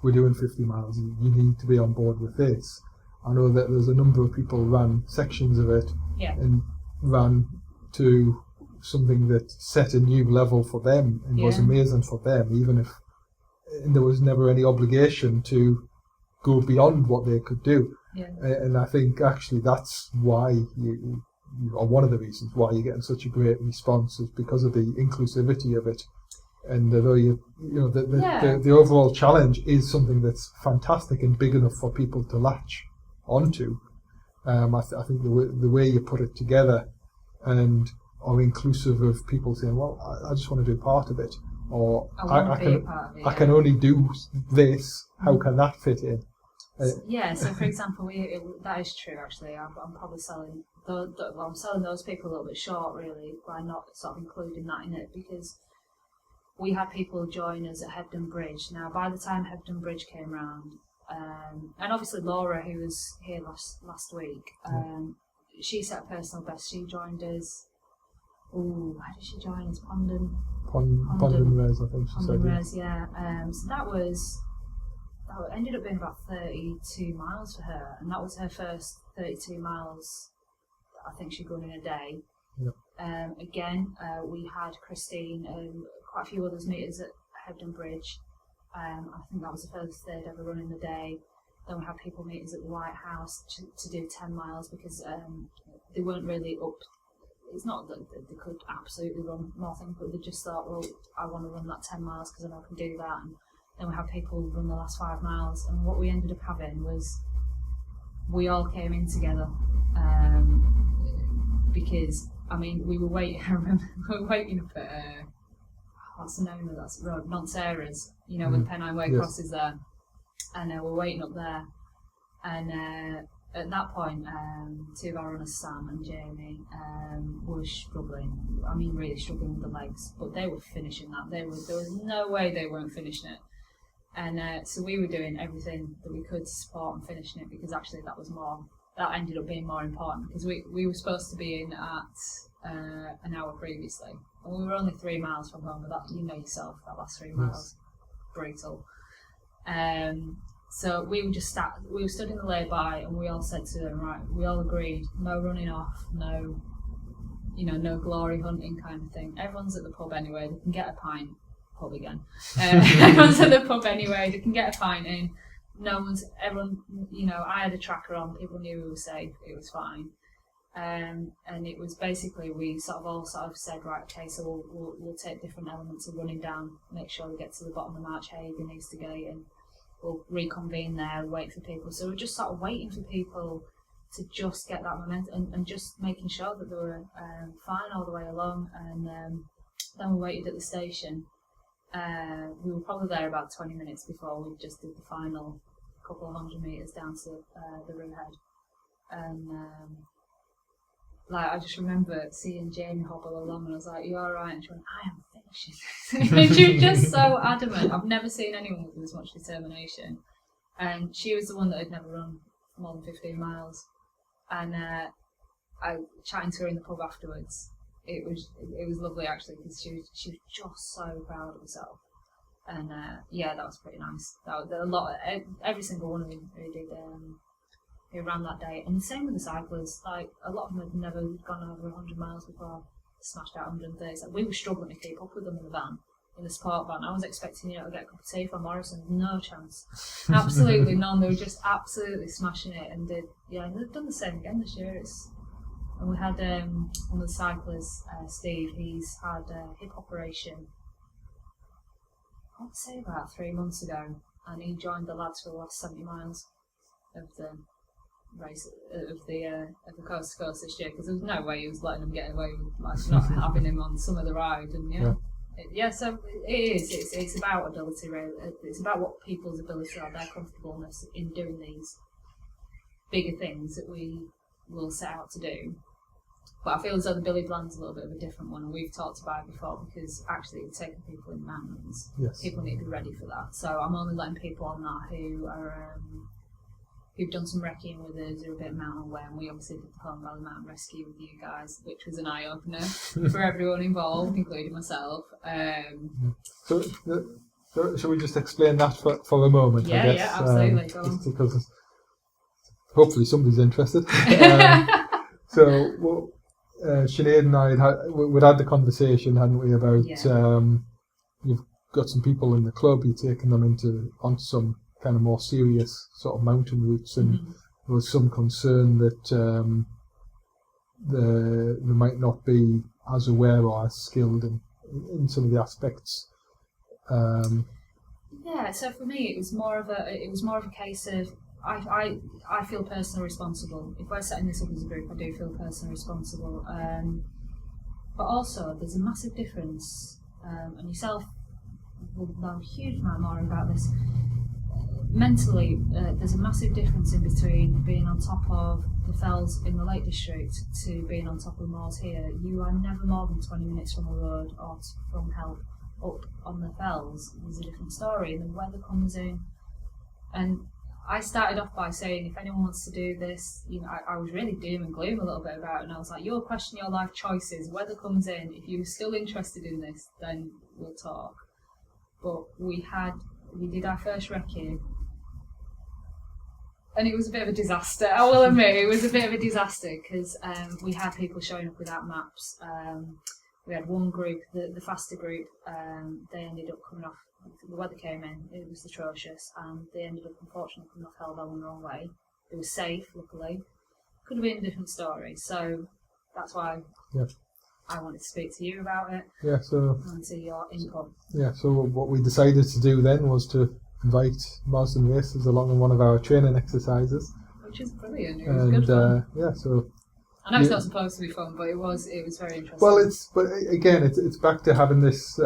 we're doing 50 miles, you need to be on board with this. I know that there's a number of people who ran sections of it and ran to something that set a new level for them and was amazing for them, even if there was never any obligation to go beyond what they could do. And I think actually that's why or one of the reasons why you're getting such a great response is because of the inclusivity of it, and the overall challenge is something that's fantastic and big enough for people to latch onto. I think the way you put it together and are inclusive of people saying, well, I just want to do part of it, or I can only do this. How can that fit in? So for example, that is true. Actually, I'm probably selling. I'm selling those people a little bit short, really, by not sort of including that in it, because we had people join us at Hebden Bridge. Now, by the time Hebden Bridge came round, and obviously Laura, who was here last week, she set a personal best. She joined us. How did she join us? Pondon Res, I think she said. Res, yeah. So that ended up being about 32 miles for her, and that was her first 32 miles that I think she'd run in a day. Yep. Again, we had Christine and quite a few others meet us at Hebden Bridge. I think that was the first they'd ever run in the day. Then we had people meet us at the White House to do 10 miles because they weren't really up. It's not that they could absolutely run more things, but they just thought, well, I want to run that 10 miles because I know I can do that. And then we had people run the last 5 miles. And what we ended up having was we all came in together because, I mean, we were waiting. I remember we were waiting up at what's the name of that road? Nonceras, you know, with Pennine Way crosses there. And we're waiting up there. And at that point, 2 of our runners, Sam and Jamie, were struggling. I mean, really struggling with the legs. But they were finishing that. There was no way they weren't finishing it. And so we were doing everything that we could to support and finishing it because actually that ended up being more important because we were supposed to be in at an hour previously. And we were only 3 miles from home, but that, you know yourself, that last 3 miles, brutal. So we were stood in the lay-by and we all said to them, right, we all agreed, no running off, no glory hunting kind of thing. Everyone's at the pub anyway, they can get a pint. Pub again. Everyone's at the pub anyway, they can get a pint in. Everyone, you know, I had a tracker on, people knew we were safe, it was fine. And it was basically, we all said, right, okay, so we'll take different elements of running down, make sure we get to the bottom of March Hague and Eastergate, and we'll reconvene there, wait for people. So we're just sort of waiting for people to just get that momentum and just making sure that they were fine all the way along. And then we waited at the station. We were probably there about 20 minutes before we just did the final couple of 100 metres down to the Rue Head. And I just remember seeing Jamie hobble along and I was like, you alright? And she went, I am finishing this. She was just so adamant. I've never seen anyone with as much determination. And she was the one that had never run more than 15 miles. And I chatting to her in the pub afterwards. It was lovely actually because she was just so proud of herself. And that was pretty nice. Every single one of them who did who ran that day, and the same with the cyclists. Like a lot of them had never gone over 100 miles before, smashed out 130. So we were struggling to keep up with them in the van, in the sport van. I was expecting to get a cup of tea from Morrison, no chance, absolutely none. They were just absolutely smashing it, and they've done the same again this year. And we had one of the cyclists, Steve. He's had a hip operation. I would say about 3 months ago, and he joined the lads for the last 70 miles of the race of the coast to coast this year, because there was no way he was letting them get away with not having him on some of the ride. And so it is. It's about ability, really. It's about what people's ability are, their comfortableness in doing these bigger things that we will set out to do. But I feel as though the Billy Bland's a little bit of a different one, and we've talked about it before, because actually it's taking people in the mountains. Yes. People need to be ready for that. So I'm only letting people on that who are who've done some recceing with us, who are a bit mountain aware, and we obviously did the Home Valley Mountain Rescue with you guys, which was an eye-opener for everyone involved, including myself. So shall we just explain that for a moment? Yeah, I guess, yeah, absolutely. Go on. Just because hopefully somebody's interested. Sinead and I we'd had the conversation, hadn't we, about you've got some people in the club, you're taking them onto some kind of more serious sort of mountain routes, and there was some concern that they might not be as aware or as skilled in some of the aspects. So for me it was more of a case of I feel personally responsible. If we're setting this up as a group, I do feel personally responsible. But also there's a massive difference, and yourself will know a huge amount more about this. Mentally, there's a massive difference in between being on top of the fells in the Lake District to being on top of the moors here. You are never more than 20 minutes from a road or from help up on the fells. There's a different story, and the weather comes in. And I started off by saying, if anyone wants to do this, I was really doom and gloom a little bit about it, and I was like, you'll question your life choices, weather comes in, if you're still interested in this, then we'll talk. But we did our first recce, and it was a bit of a disaster. I will admit, it was a bit of a disaster, because we had people showing up without maps. We had one group, the faster group, they ended up coming off, the weather came in, it was atrocious, and they ended up unfortunately coming off Hell Bell in the wrong way. It was safe, luckily. Could have been a different story, so that's why I wanted to speak to you about it. Yeah, so and see your input. Yeah, so what we decided to do then was to invite Marsden Racers along in one of our training exercises. Which is brilliant. It was good fun. So I know it's not supposed to be fun, but it was very interesting. Well, it's back to having this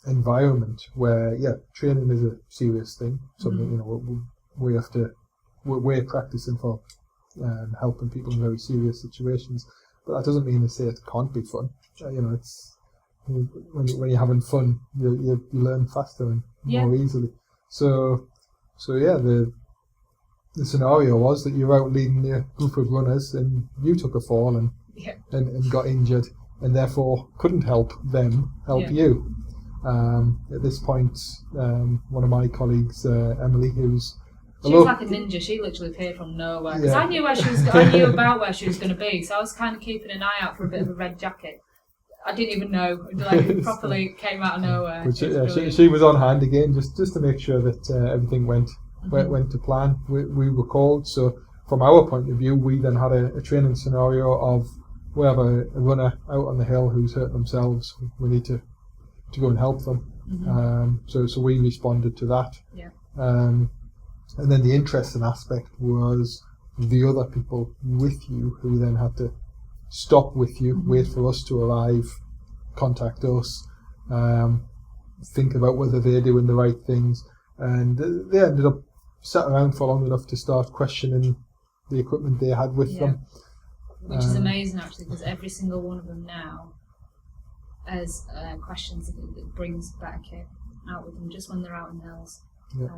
environment where training is a serious thing. Something we're practicing for helping people in very serious situations. But that doesn't mean to say it can't be fun. It's when you're having fun, you learn faster and more easily. So the scenario was that you're out leading a group of runners and you took a fall and got injured and therefore couldn't help them help you. At this point, one of my colleagues, Emily, she was like a ninja. She literally appeared from nowhere because I knew where she was. I knew about where she was going to be, so I was kind of keeping an eye out for a bit of a red jacket. I didn't even know. It properly came out of nowhere. But she was on hand again, just to make sure that everything went to plan. We were called, so from our point of view, we then had a training scenario of we have a runner out on the hill who's hurt themselves. We need to go and help them. So we responded to that. Yeah. And then the interesting aspect was the other people with you who then had to stop with you, wait for us to arrive, contact us, think about whether they're doing the right things, and they ended up sat around for long enough to start questioning the equipment they had with them. Which is amazing actually, because every single one of them now has questions that brings better kit out with them just when they're out in the hills. Yeah.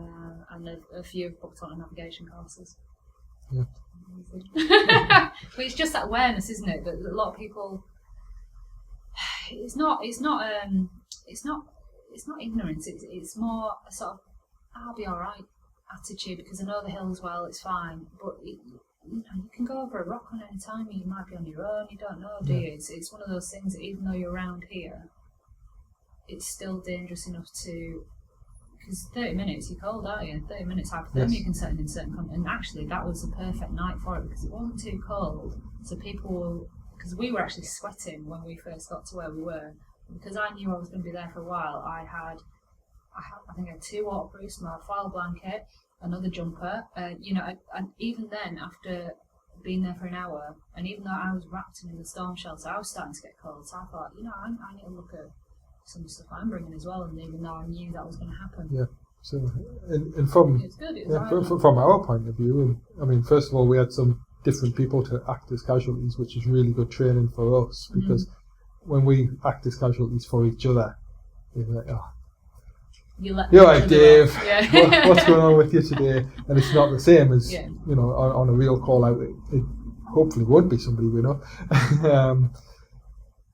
And a few have booked on navigation courses. Yeah. But it's just that awareness, isn't it? That a lot of people. It's not ignorance. It's more a sort of I'll be all right attitude because I know the hills well. It's fine, but you can go over a rock on any time. You might be on your own. You don't know, do you? It's one of those things that even though you're around here, it's still dangerous enough to. Because 30 minutes, you're cold, aren't you? 30 minutes hypothermia you can set in certain and actually that was the perfect night for it because it wasn't too cold. So because we were actually sweating when we first got to where we were. Because I knew I was going to be there for a while, I think I had 2 waterproofs, my foil blanket, another jumper, and even then, after being there for an hour, and even though I was wrapped in the storm shelter, I was starting to get cold, so I thought, I need to look at some stuff I'm bringing as well, and even though I knew that was going to happen. Yeah. So, and from it's good. It was from our point of view, I mean, first of all, we had some different people to act as casualties, which is really good training for us because when we act as casualties for each other, you're like, you're right, Dave. What's going on with you today? And it's not the same as on a real call out. It hopefully would be somebody we know.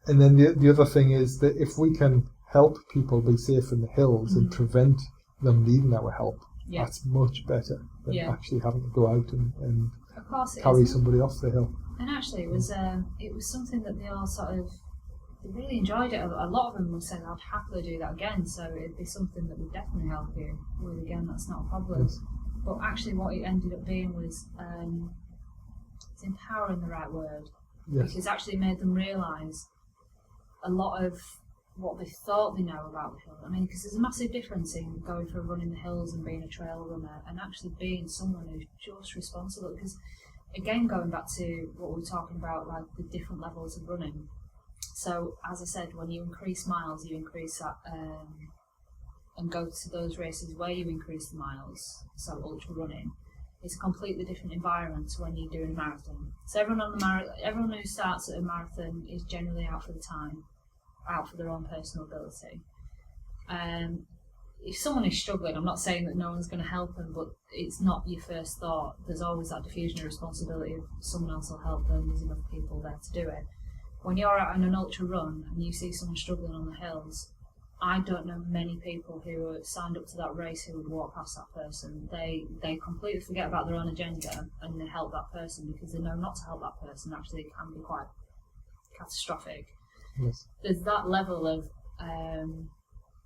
And then the other thing is that if we can help people be safe in the hills and prevent them needing our help, that's much better than actually having to go out and of course carry somebody off the hill. And actually, it was something that they all they really enjoyed it. A lot of them were saying, "I'd happily do that again." So it'd be something that would definitely help you with again. That's not a problem. Yes. But actually, what it ended up being was it's empowering the right word because it actually made them realise a lot of what they thought they know about the hill. I mean, because there's a massive difference in going for a run in the hills and being a trail runner and actually being someone who's just responsible. Because, again, going back to what we were talking about, like the different levels of running. So, as I said, when you increase miles, you increase that and go to those races where you increase the miles, so ultra running. It's a completely different environment to when you're doing a marathon. So everyone who starts at a marathon is generally out for the time, out for their own personal ability. If someone is struggling, I'm not saying that no one's going to help them, but it's not your first thought. There's always that diffusion of responsibility of someone else will help them, there's enough people there to do it. When you're out on an ultra run and you see someone struggling on the hills, I don't know many people who are signed up to that race who would walk past that person. They completely forget about their own agenda and they help that person because they know not to help that person. Actually, it can be quite catastrophic. Yes. there's that level of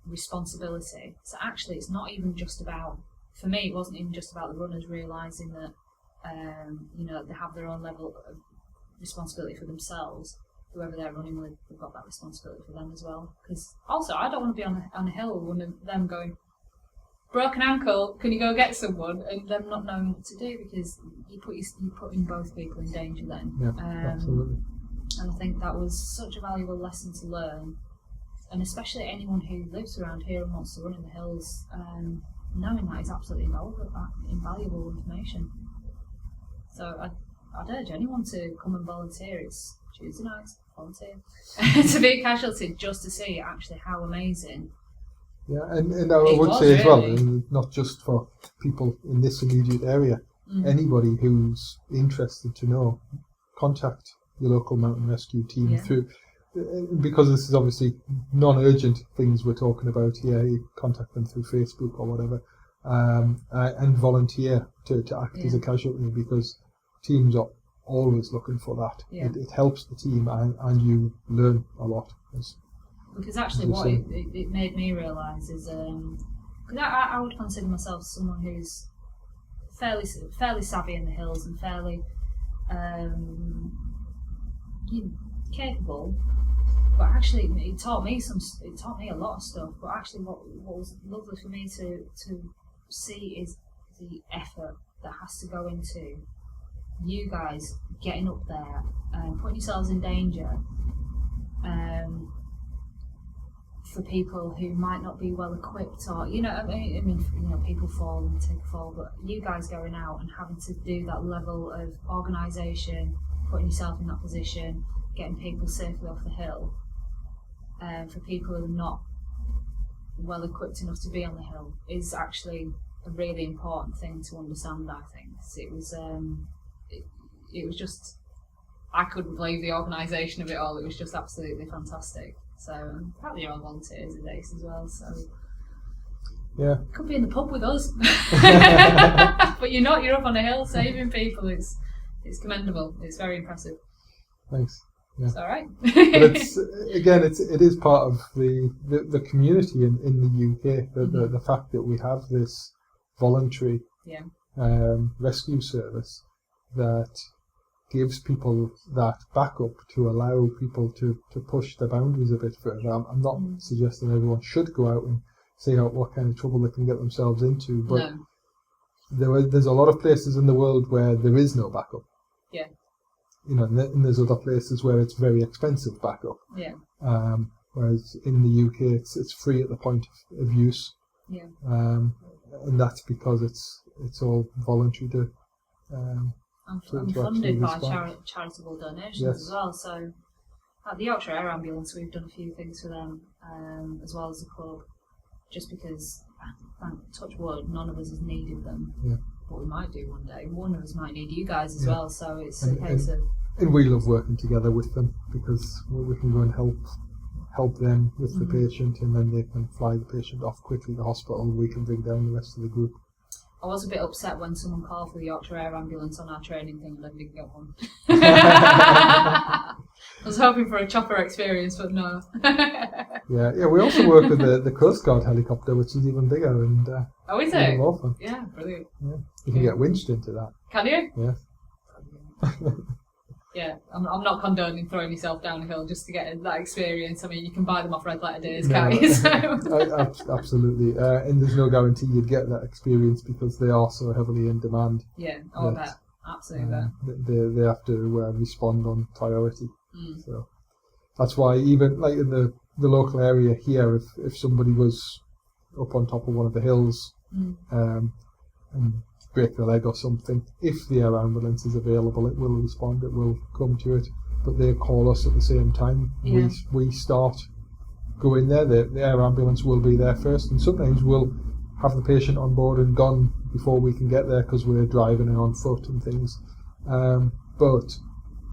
responsibility. So actually, it's not even just about. For me, it wasn't even just about the runners realising that they have their own level of responsibility for themselves. Whoever they're running with, they've got that responsibility for them as well. Because also, I don't want to be on a hill with one of them going, broken ankle, can you go get someone? And them not knowing what to do, because you're putting both people in danger then. Yeah, absolutely. And I think that was such a valuable lesson to learn, and especially anyone who lives around here and wants to run in the hills, knowing that is absolutely invaluable information. So I'd urge anyone to come and volunteer. It's Tuesday nights, volunteer, to be a casualty, just to see actually how amazing. Yeah, and I would say as well, and not just for people in this immediate area, anybody who's interested to know, contact your local mountain rescue team through, because this is obviously non-urgent things we're talking about here. You contact them through Facebook or whatever, and volunteer to act as a casualty, because teams are always looking for that. It helps the team, and you learn a lot. Because actually what it made me realise is, because I would consider myself someone who's fairly savvy in the hills and fairly capable, but actually it taught me a lot of stuff. But actually what was lovely for me to see is the effort that has to go into you guys getting up there and putting yourselves in danger, for people who might not be well equipped, or people fall and take a fall, but you guys going out and having to do that level of organisation, putting yourself in that position, getting people safely off the hill, for people who are not well equipped enough to be on the hill, is actually a really important thing to understand. I think it was just, I couldn't believe the organisation of it all. It was just absolutely fantastic. So apparently you're all volunteers in this as well. So yeah, could be in the pub with us, but you're not. You're up on a hill saving people. It's commendable. It's very impressive. Thanks. Yeah. It's all right. But it is part of the community in the UK. The fact that we have this voluntary rescue service that gives people that backup to allow people to push the boundaries a bit further. I'm not suggesting everyone should go out and see out what kind of trouble they can get themselves into, but there's a lot of places in the world where there is no backup. Yeah. And there's other places where it's very expensive backup. Yeah. Whereas in the UK it's free at the point of use. Yeah. And that's because it's all voluntary to. And funded by charitable donations as well. So at the Yorkshire Air Ambulance, we've done a few things for them, as well as the club, just because, touch wood, none of us has needed them. Yeah. But we might do one day. One of us might need you guys as well. So it's a case of. And we love working together with them, because we can go and help them with the patient, and then they can fly the patient off quickly to the hospital. We can bring down the rest of the group. I was a bit upset when someone called for the Yorkshire Air Ambulance on our training thing and I didn't get one. I was hoping for a chopper experience, but no. Yeah. We also work with the Coast Guard helicopter, which is even bigger and is even it? more fun. Yeah, brilliant. Yeah, you can get winched into that. Can you? Yes. Yeah, I'm not condoning throwing yourself down a hill just to get that experience. I mean, you can buy them off Red Letter Days, can't you? So. Absolutely. And there's no guarantee you'd get that experience because they are so heavily in demand. Yeah, I bet. Absolutely. They have to respond on priority. So that's why even like in the local area here, if somebody was up on top of one of the hills and break their leg or something, if the air ambulance is available, it will respond, it will come to it, but they call us at the same time. We start going there, the air ambulance will be there first, and sometimes we'll have the patient on board and gone before we can get there because we're driving and on foot and things, but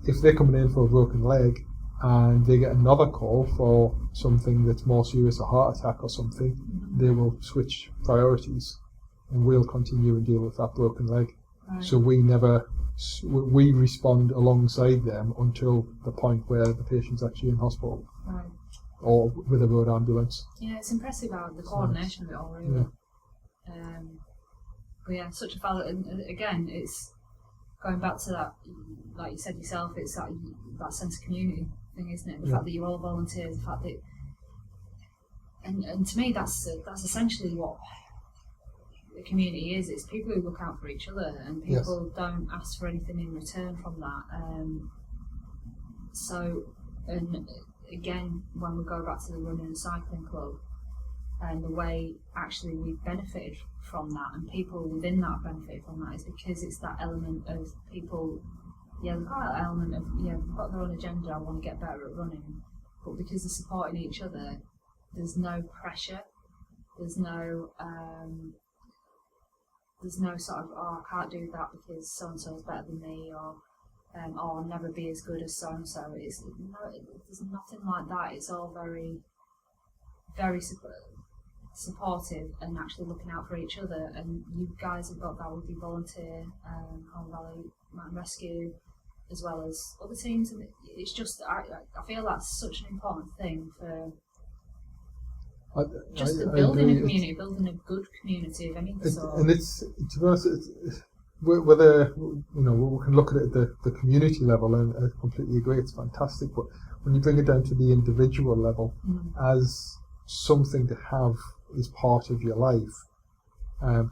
if they're coming in for a broken leg and they get another call for something that's more serious, a heart attack or something, they will switch priorities and we'll continue and deal with that broken leg. Right. So we respond alongside them until the point where the patient's actually in hospital. Right. or with a road ambulance. Yeah, it's impressive how the coordination of it all, really. Yeah. But yeah, such a valid, and again, it's going back to that, like you said yourself, it's that sense of community thing, isn't it? The fact that you're all volunteers, the fact that, and to me, that's essentially what the community is. It's people who look out for each other, and people don't ask for anything in return from that. So, and again, when we go back to the running and cycling club, and the way actually we've benefited from that, and people within that benefit from that, is because it's that element of people, they've got that element of, they've got their own agenda, I want to get better at running, but because they're supporting each other, there's no pressure, there's no sort of, I can't do that because so-and-so is better than me, or I'll never be as good as so-and-so. There's nothing like that. It's all very, very supportive and actually looking out for each other. And you guys have got that with your volunteer, Home Valley Mountain Rescue, as well as other teams. And it's just, I feel that's such an important thing for building a community, building a good community of any sort. And it's, to be honest, whether we can look at it at the community level, and I completely agree, it's fantastic. But when you bring it down to the individual level, as something to have as part of your life,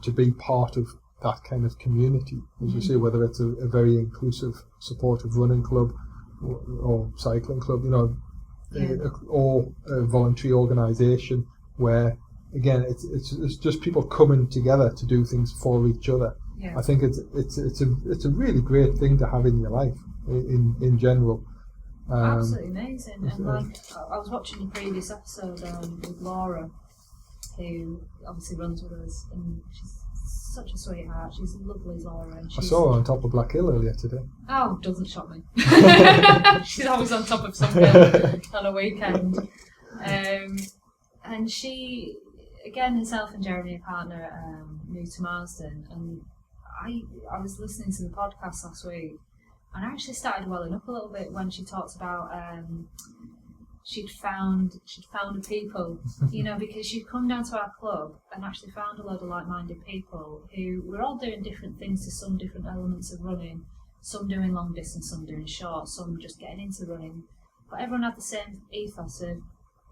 to be part of that kind of community, as you say, whether it's a very inclusive, supportive running club or cycling club, or a voluntary organisation where, again, it's just people coming together to do things for each other. Yeah. I think it's a really great thing to have in your life in general. Absolutely amazing. And I was watching the previous episode with Laura, who obviously runs with us, and she's such a sweetheart. She's lovely as Laura. And I saw her on top of Black Hill earlier today. Oh, doesn't shock me. She's always on top of something on a weekend. And she, again, herself and Jeremy, her partner, moved to Marsden, and I was listening to the podcast last week, and I actually started welling up a little bit when she talked about she'd found a people, because she'd come down to our club and actually found a load of like-minded people who were all doing different things to some different elements of running, some doing long distance, some doing short, some just getting into running, but everyone had the same ethos of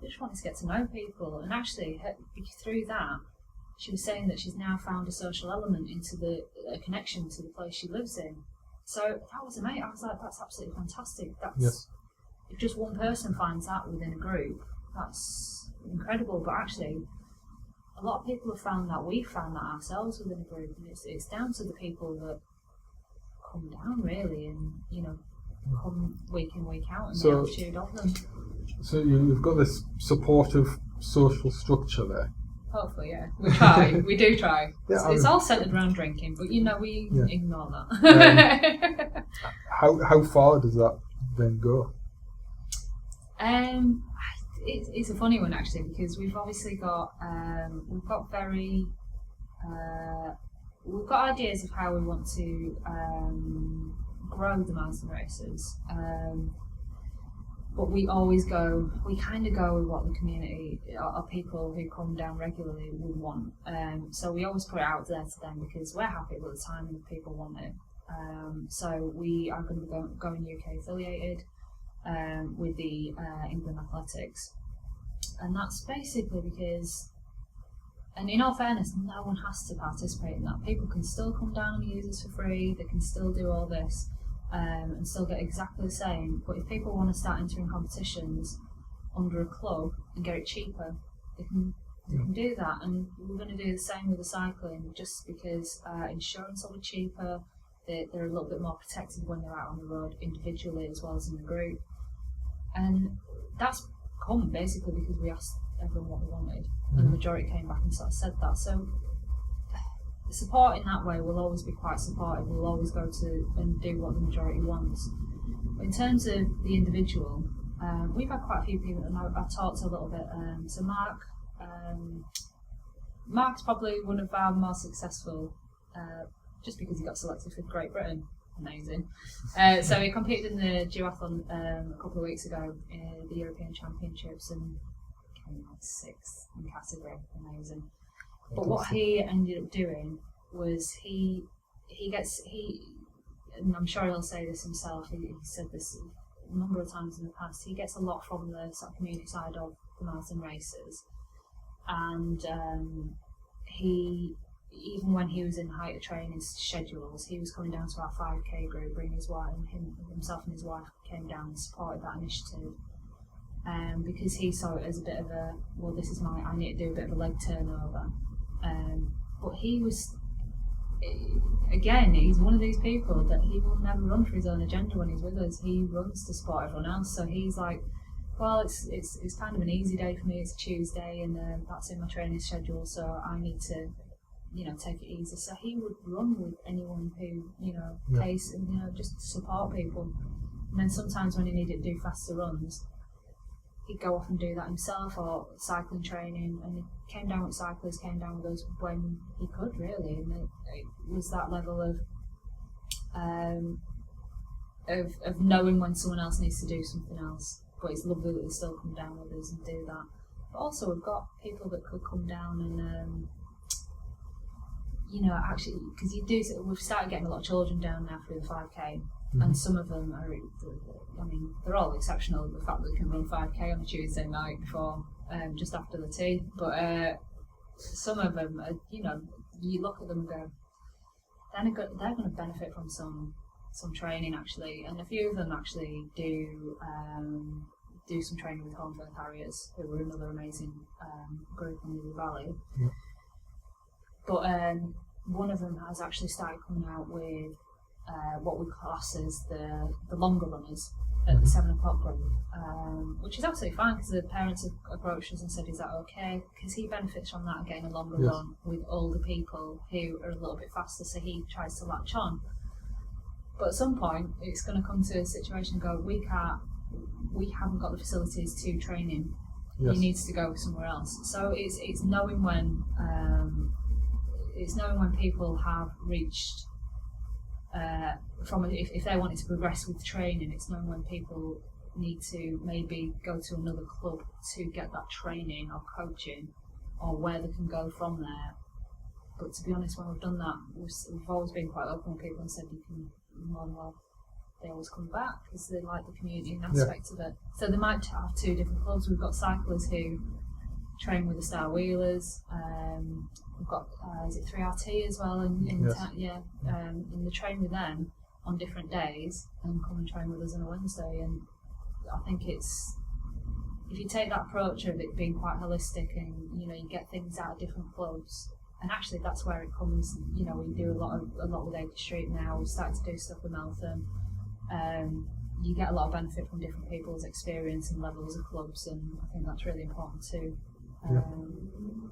they just wanted to get to know people. And actually through that, she was saying that she's now found a social element into a connection to the place she lives in. So that was amazing. I was like, that's absolutely fantastic. If just one person finds that within a group, that's incredible. But actually, a lot of people have found that. We've found that ourselves within a group, and it's down to the people that come down, really, and come week in, week out, and the attitude of them. So you've got this supportive social structure there. Hopefully, yeah. We try. We do try. Yeah, it's all centred around drinking, but we ignore that. How far does that then go? It's a funny one, actually, because we've obviously got we've got ideas of how we want to grow the Marsden Racers. But we kind of go with what the community or people who come down regularly would want. So we always put it out there to them because we're happy with the time and the people want it. So we are going to be going UK affiliated with the England Athletics. And that's basically because, and in all fairness, no one has to participate in that. People can still come down and use us for free, they can still do all this. And still get exactly the same, but if people want to start entering competitions under a club and get it cheaper, they can do that. And we're going to do the same with the cycling, just because insurance will be cheaper, they're a little bit more protected when they're out on the road individually as well as in the group. And that's come basically because we asked everyone what they wanted, and the majority came back and sort of said that. So the support in that way will always be quite supportive. We'll always go to and do what the majority wants. But in terms of the individual, we've had quite a few people, and I've talked a little bit. So Mark's probably one of our more successful, just because he got selected for Great Britain. amazing. So he competed in the duathlon a couple of weeks ago in the European Championships and came like 6th in category. Amazing. But what he ended up doing was he and I'm sure he'll say this himself, he said this a number of times in the past, he gets a lot from the sort of community side of the Marsden Racers, and he, even when he was in height of training schedules, he was coming down to our 5k group, bringing his wife, and himself and his wife came down and supported that initiative, because he saw it as a bit of a, well, this is I need to do a bit of a leg turnover, but he was, again, he's one of these people that he will never run for his own agenda when he's with us. He runs to support everyone else. So he's like, well, it's kind of an easy day for me. It's a Tuesday, and that's in my training schedule. So I need to, take it easy. So he would run with anyone who, pays and just to support people. And then sometimes when he needed to do faster runs, he'd go off and do that himself, or cycling training, and he came down with cyclists, came down with us when he could, really, and it was that level of knowing when someone else needs to do something else. But it's lovely that they still come down with us and do that. But also we've got people that could come down and actually, because we've started getting a lot of children down now through the 5k. And some of them are, they're all exceptional, the fact that they can run 5k on a Tuesday night before, just after the tea. But some of them, you look at them and go, they're going to benefit from some training, actually. And a few of them actually do some training with Home Birth Harriers, who were another amazing group in the Valley. Yeah. But one of them has actually started coming out with what we class as the longer runners at the 7 o'clock group, which is absolutely fine, because the parents have approached us and said, is that okay? Because he benefits from that, getting a longer run with older people who are a little bit faster, so he tries to latch on. But at some point it's going to come to a situation and go, we haven't got the facilities to train him. He needs to go somewhere else. So it's knowing when people have reached if they wanted to progress with training, it's knowing when people need to maybe go to another club to get that training or coaching, or where they can go from there. But to be honest, when we've done that, we've always been quite open with people and said, you can more than well, they always come back because they like the community aspect of it. So they might have 2 different clubs. We've got cyclists who train with the Star Wheelers. We've got 3RT as well, and they train with them on different days and come and train with us on a Wednesday. And I think it's, if you take that approach of it being quite holistic, and you get things out of different clubs, and actually that's where it comes. We do a lot with Acre Street now. We've started to do stuff with Meltham. You get a lot of benefit from different people's experience and levels of clubs, and I think that's really important too.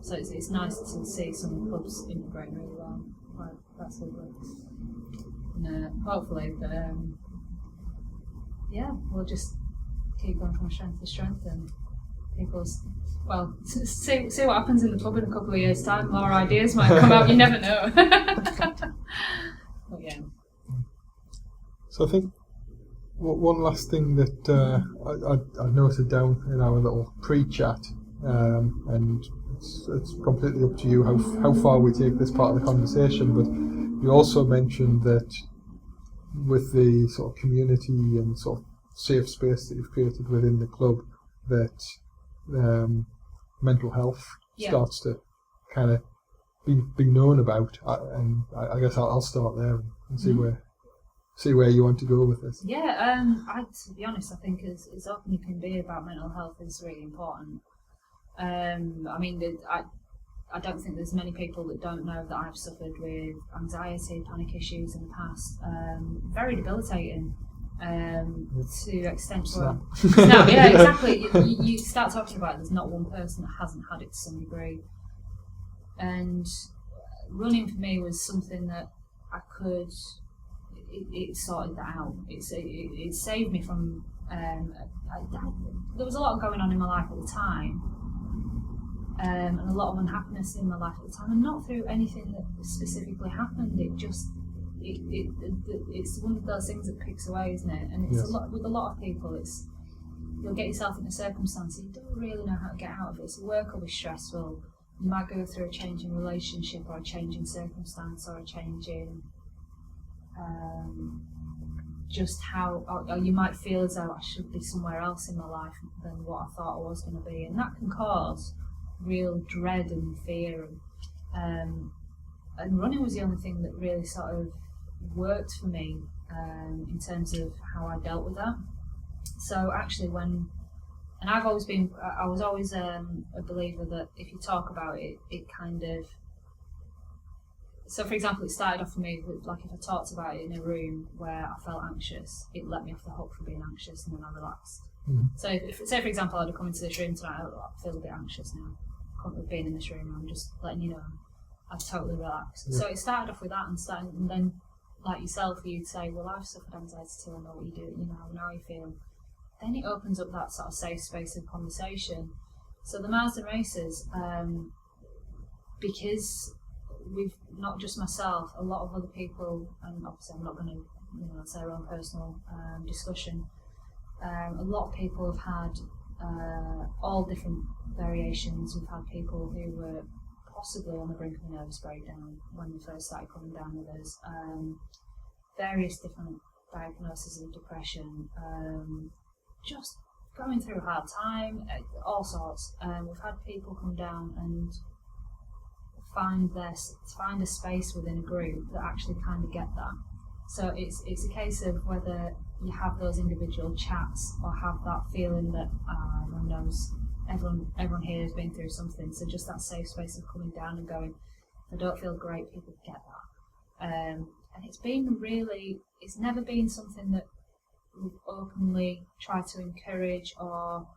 So it's nice to see some clubs integrating really well. Right, that's lovely. And hopefully, we'll just keep going from strength to strength, and see what happens in the club in a couple of years' time. More ideas might come out. You never know. But yeah. So I think one last thing that I noted down in our little pre-chat. And it's completely up to you how far we take this part of the conversation, but you also mentioned that with the sort of community and sort of safe space that you've created within the club, that mental health starts to kind of be known about, and I guess I'll start there and see where you want to go with this. To be honest, I think as open you can be about mental health is really important. I don't think there's many people that don't know that I've suffered with anxiety, panic issues in the past. Very debilitating to extent where... No, yeah, exactly. You start talking about it, there's not one person that hasn't had it to some degree. And running for me was something that I could... It sorted that out. It saved me from... there was a lot going on in my life at the time. And a lot of unhappiness in my life at the time, and not through anything that specifically happened. it's one of those things that picks away, isn't it? And it's with a lot of people, you'll get yourself in a circumstance you don't really know how to get out of it. So work will be stressful. You might go through a change in relationship, or a change in circumstance, or a change in just how, or you might feel as though I should be somewhere else in my life than what I thought I was going to be, and that can cause real dread and fear. And running was the only thing that really sort of worked for me in terms of how I dealt with that. So actually, I was always a believer that if you talk about it, it kind of. So, for example, it started off for me with, like, if I talked about it in a room where I felt anxious, it let me off the hook for being anxious, and then I relaxed. Mm-hmm. So, say for example, I'd have come into this room tonight, I feel a bit anxious now. I can't have been in this room. I'm just letting you know, I've totally relaxed. Yeah. So it started off with that, and then, like yourself, you'd say, "Well, I've suffered anxiety too. I know what you do. You know, I know how you feel." Then it opens up that sort of safe space of conversation. So the Marsden Racers, because we've not just myself, a lot of other people, and obviously I'm not going to say our own personal discussion. A lot of people have had all different variations. We've had people who were possibly on the brink of a nervous breakdown when they first started coming down with us. Various different diagnoses of depression. Just going through a hard time, all sorts. We've had people come down and find a space within a group that actually kind of get that. So it's a case of whether you have those individual chats or have that feeling that everyone knows, everyone here has been through something. So just that safe space of coming down and going, if I don't feel great, people get that. And it's never been something that we've openly tried to encourage, or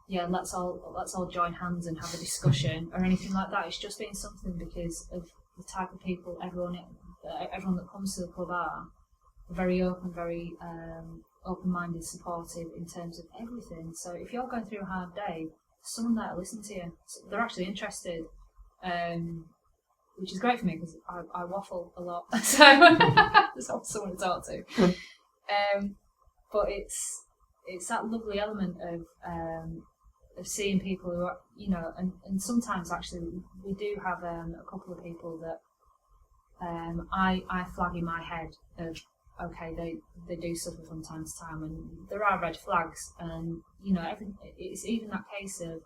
let's all join hands and have a discussion or anything like that. It's just been something because of the type of people everyone that comes to the club are very open, very open-minded, supportive in terms of everything. So if you're going through a hard day, someone there to listen to you. So they're actually interested, which is great for me because I waffle a lot, so there's always someone to talk to. But it's that lovely element of seeing people who are, and sometimes actually we do have a couple of people that I flag in my head of, okay, they do suffer from time to time, and there are red flags, and it's even that case of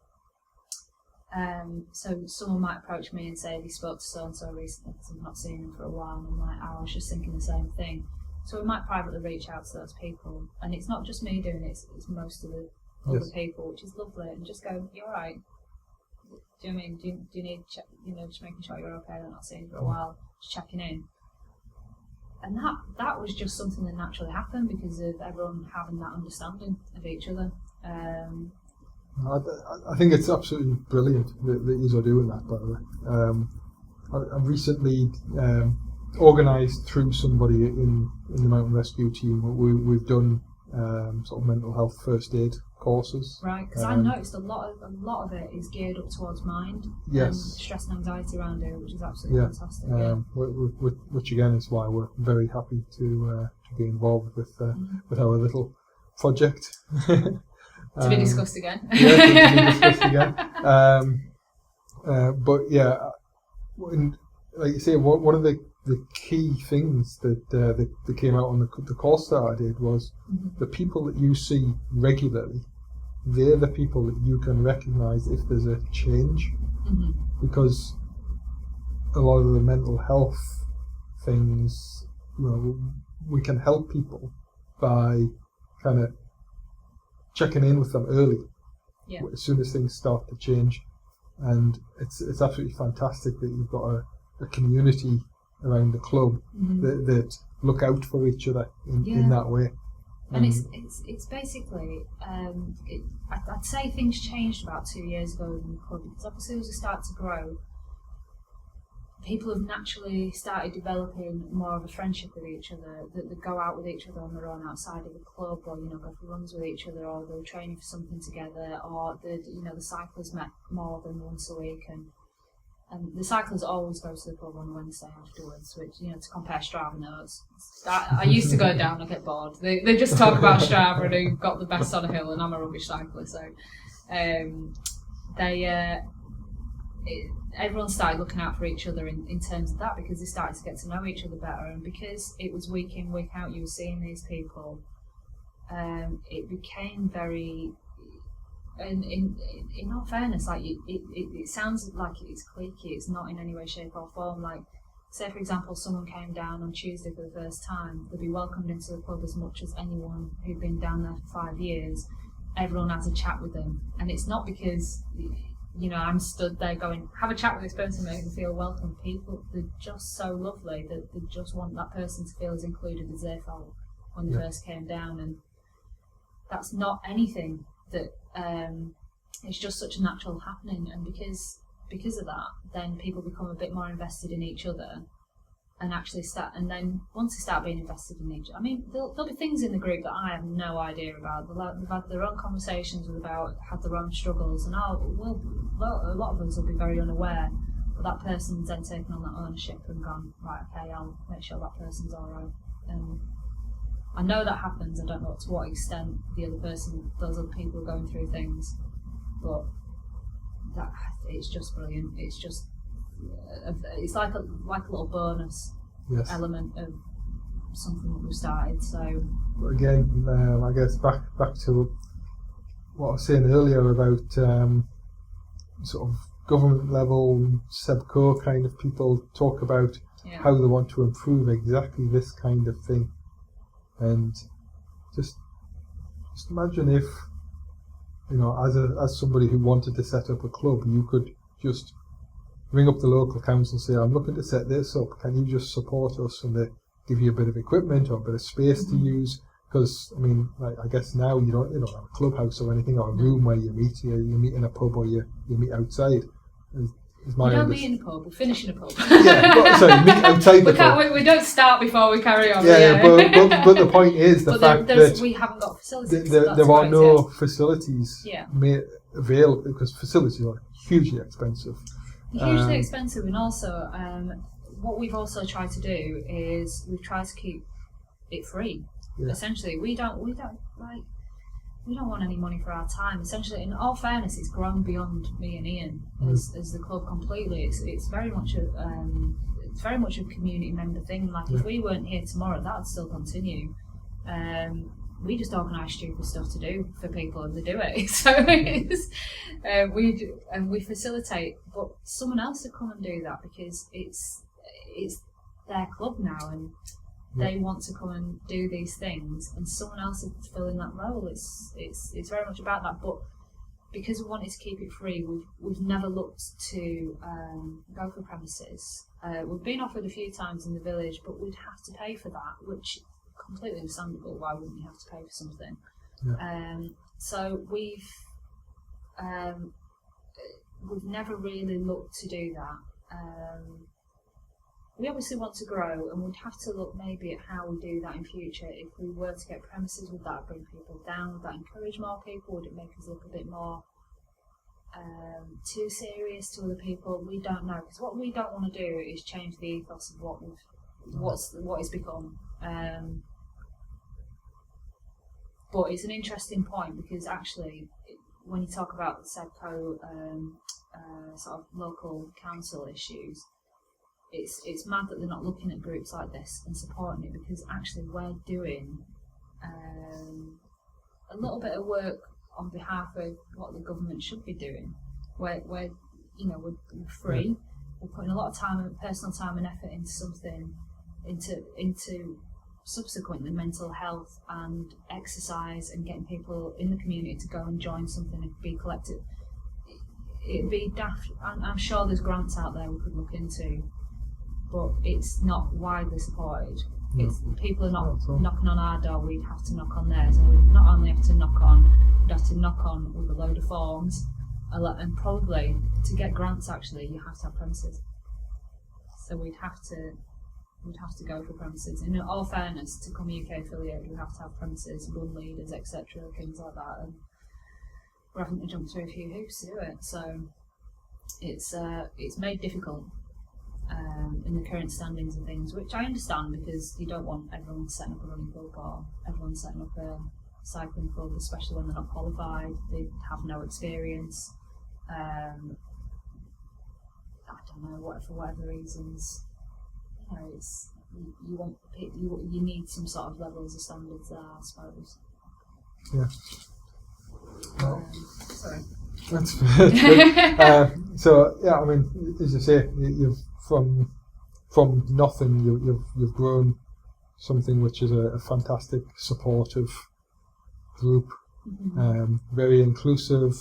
so someone might approach me and say they spoke to so and so recently because I've not seen them for a while, and I'm like, I was just thinking the same thing. So we might privately reach out to those people, and it's not just me doing it; it's most of the other people, which is lovely. And just go, "You all right? Do you know what I mean? Do you need just making sure you're okay? They're not seeing you for a while, just checking in." And that was just something that naturally happened because of everyone having that understanding of each other. I think it's absolutely brilliant that you're doing that, by the way. I've recently organised through somebody in the mountain rescue team. We've done sort of mental health first aid courses. Right, because I noticed a lot of it is geared up towards mind. Yes. Stress and anxiety around it, which is absolutely fantastic. Which again is why we're very happy to be involved with our little project. To be discussed again. To be discussed again. But yeah, like you say, one of the key things that came out on the course that I did was the people that you see regularly, they're the people that you can recognise if there's a change, because a lot of the mental health things, we can help people by kind of checking in with them early, as soon as things start to change, and it's absolutely fantastic that you've got a community around the club that look out for each other in that way. And it's basically I'd say things changed about 2 years ago in the club, because obviously as we start to grow, people have naturally started developing more of a friendship with each other, that they go out with each other on their own outside of the club, or go for runs with each other, or they're training for something together, or the cyclists met more than once a week, and And the cyclists always go to the pub on Wednesday afterwards, which, to compare Strava notes. I used to go down and get bored. They just talk about Strava and who got the best on a hill, and I'm a rubbish cyclist. So everyone started looking out for each other in terms of that, because they started to get to know each other better, and because it was week in, week out, you were seeing these people. It became very. And in all fairness, like it sounds like it's cliquey. It's not in any way, shape or form. Like, say for example, someone came down on Tuesday for the first time, they'd be welcomed into the club as much as anyone who'd been down there for 5 years. Everyone has a chat with them, and it's not because I'm stood there going, have a chat with this person, make them feel welcome. People, they're just so lovely that they just want that person to feel as included as they felt when they first came down, and that's not anything that it's just such a natural happening. And because of that, then people become a bit more invested in each other, and actually and then once they start being invested in each other, I mean, there'll be things in the group that I have no idea about. They've had their own conversations had their own struggles, and a lot of us will be very unaware, but that person's then taken on that ownership and gone, right, okay, I'll make sure that person's alright. I know that happens. I don't know to what extent those other people are going through things, but it's just brilliant. It's just it's like a little bonus element of something that we've started. So again, I guess back to what I was saying earlier about sort of government level, SEBCO kind of people talk about how they want to improve exactly this kind of thing. And just imagine if, as somebody who wanted to set up a club, you could just ring up the local council and say, I'm looking to set this up, can you just support us, and they give you a bit of equipment or a bit of space to use? Because I mean, I guess now you don't have a clubhouse or anything, or a room where you meet. You meet in a pub, or you meet outside. We don't meet in a pub, we finish in a pub. Sorry, meet outside the pub. We don't start before we carry on. But the point is the fact that we haven't got facilities. There are no facilities available, because facilities are hugely expensive. Hugely expensive, and also what we've also tried to do is we've tried to keep it free. Yeah. Essentially, we don't want any money for our time. Essentially, in all fairness, it's grown beyond me and Ian as the club completely. It's very much a community member thing. Like if we weren't here tomorrow, that would still continue. We just organise stupid stuff to do for people, and they do it. So we facilitate, but someone else would come and do that because it's their club now, and they want to come and do these things, and someone else is filling that role. It's very much about that. But because we wanted to keep it free, we've never looked to go for premises. We've been offered a few times in the village, but we'd have to pay for that, which completely understandable. Why wouldn't you have to pay for something? So we've never really looked to do that. We obviously want to grow, and we'd have to look maybe at how we do that in future. If we were to get premises, would that bring people down? Would that encourage more people? Would it make us look a bit more too serious to other people? We don't know, because what we don't want to do is change the ethos of what it's become. But it's an interesting point, because actually, when you talk about the SEBCO sort of local council issues, it's mad that they're not looking at groups like this and supporting it, because actually we're doing a little bit of work on behalf of what the government should be doing. We're free. We're putting a lot of time, personal time and effort into something, into subsequently mental health and exercise, and getting people in the community to go and join something and be collective. It'd be daft. I'm sure there's grants out there we could look into, but it's not widely supported. People are not knocking on our door, we'd have to knock on theirs, and we'd not only have to knock on, we'd have to knock on with a load of forms, and probably to get grants actually you have to have premises. So we'd have to go for premises. In all fairness, to become UK affiliated, we have to have premises, run leaders, etc., things like that, and we're having to jump through a few hoops to do it. So it's made difficult in the current standings and things, which I understand, because you don't want everyone setting up a running club or everyone setting up a cycling club, especially when they're not qualified, they have no experience. I don't know, for whatever reasons, it's you need some sort of levels of standards there, I suppose. Yeah. Sorry. That's good. So yeah, I mean, as you say, you've from nothing, you've grown something which is a fantastic, supportive group, Mm-hmm. very inclusive.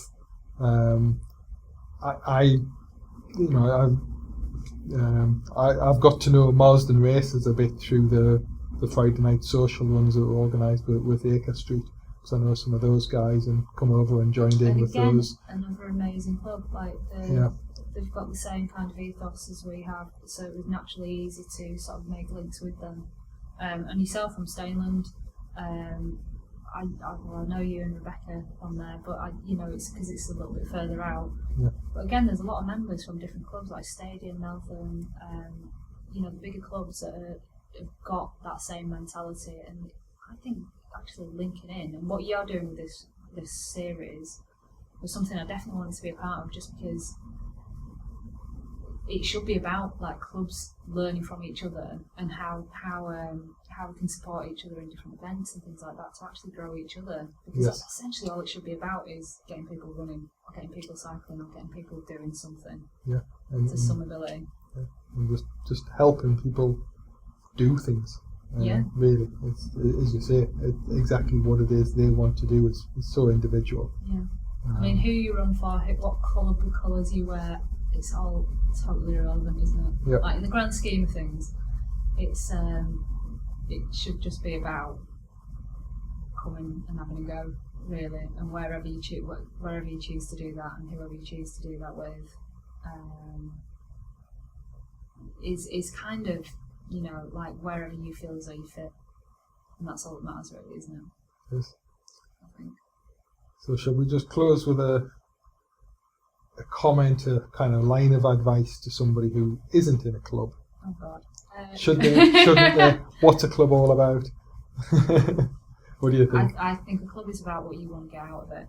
I've got to know Marsden Racers a bit through the Friday night social runs that were organised with Acre Street, because I know some of those guys and come over and joined in with again, those. Another amazing club. They've got the same kind of ethos as we have, so it was naturally easy to sort of make links with them. And yourself from Stainland, I know you and Rebecca on there, but it's because it's a little bit further out. Yeah. But again, there's a lot of members from different clubs like Stadium, Melbourne, the bigger clubs that have got that same mentality. And I think actually linking in, and what you're doing with this series was something I definitely wanted to be a part of, just because it should be about like clubs learning from each other and how we can support each other in different events and things like that to actually grow each other, because Yes. that's essentially all it should be about, is getting people running or getting people cycling or getting people doing something to some ability. Yeah, and just helping people do things. Really, it's, as you say, exactly what it is they want to do is so individual. Yeah. I mean, who you run for, what colours you wear, it's all totally irrelevant, isn't it? Yeah. Like in the grand scheme of things, it's it should just be about coming and having a go, really, and wherever you choose to do that, and whoever you choose to do that with, is kind of, like wherever you feel as though you fit, and that's all that matters, really, isn't it? Yes. I think. So shall we just close with a comment, a kind of line of advice to somebody who isn't in a club? Oh God. Should they? Shouldn't they? What's a club all about? What do you think? I think a club is about what you want to get out of it.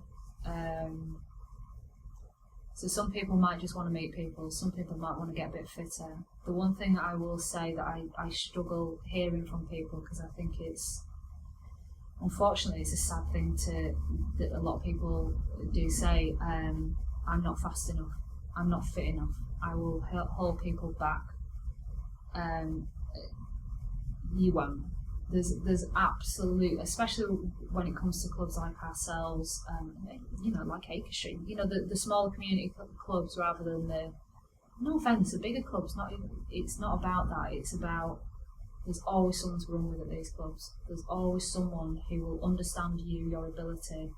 So some people might just want to meet people, some people might want to get a bit fitter. The one thing that I will say that I struggle hearing from people, because I think unfortunately it's a sad thing that a lot of people do say, I'm not fast enough, I'm not fit enough, I will hold people back. You won't. There's absolute, especially when it comes to clubs like ourselves, like Acre Street, the smaller community clubs, rather than no offence, the bigger clubs. It's not about that. It's about, there's always someone to run with at these clubs. There's always someone who will understand you, your ability.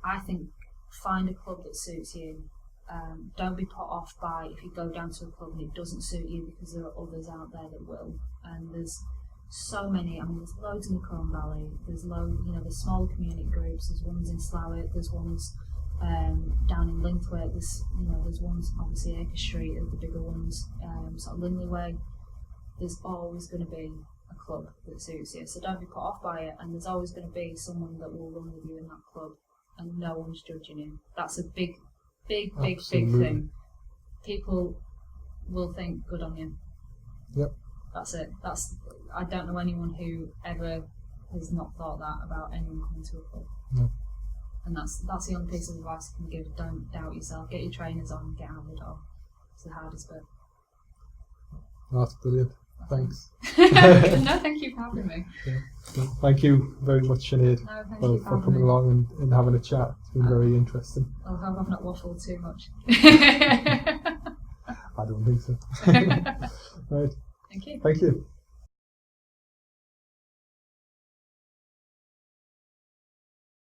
I think find a club that suits you. Don't be put off by if you go down to a club and it doesn't suit you, because there are others out there that will. And there's so many. There's loads in the Colne Valley. There's loads, there's smaller community groups. There's ones in Slough. There's ones down in Linthwaite. There's ones obviously Acre Street are the bigger ones. Sort of Linley Way. There's always going to be a club that suits you. So don't be put off by it. And there's always going to be someone that will run with you in that club, and no one's judging you. That's a big thing. People will think good on you. Yep. That's it. I don't know anyone who ever has not thought that about anyone coming to a club. No. And that's the only piece of advice I can give. Don't doubt yourself. Get your trainers on. Get out the door. It's the hardest bit. That's brilliant. Thanks. No, thank you for having me. Yeah. Thank you very much, Sinead, No, thank you for coming me. along and having a chat. It's been very interesting. I hope I've not waffled too much. I don't think so. Right. Thank you. Thank you.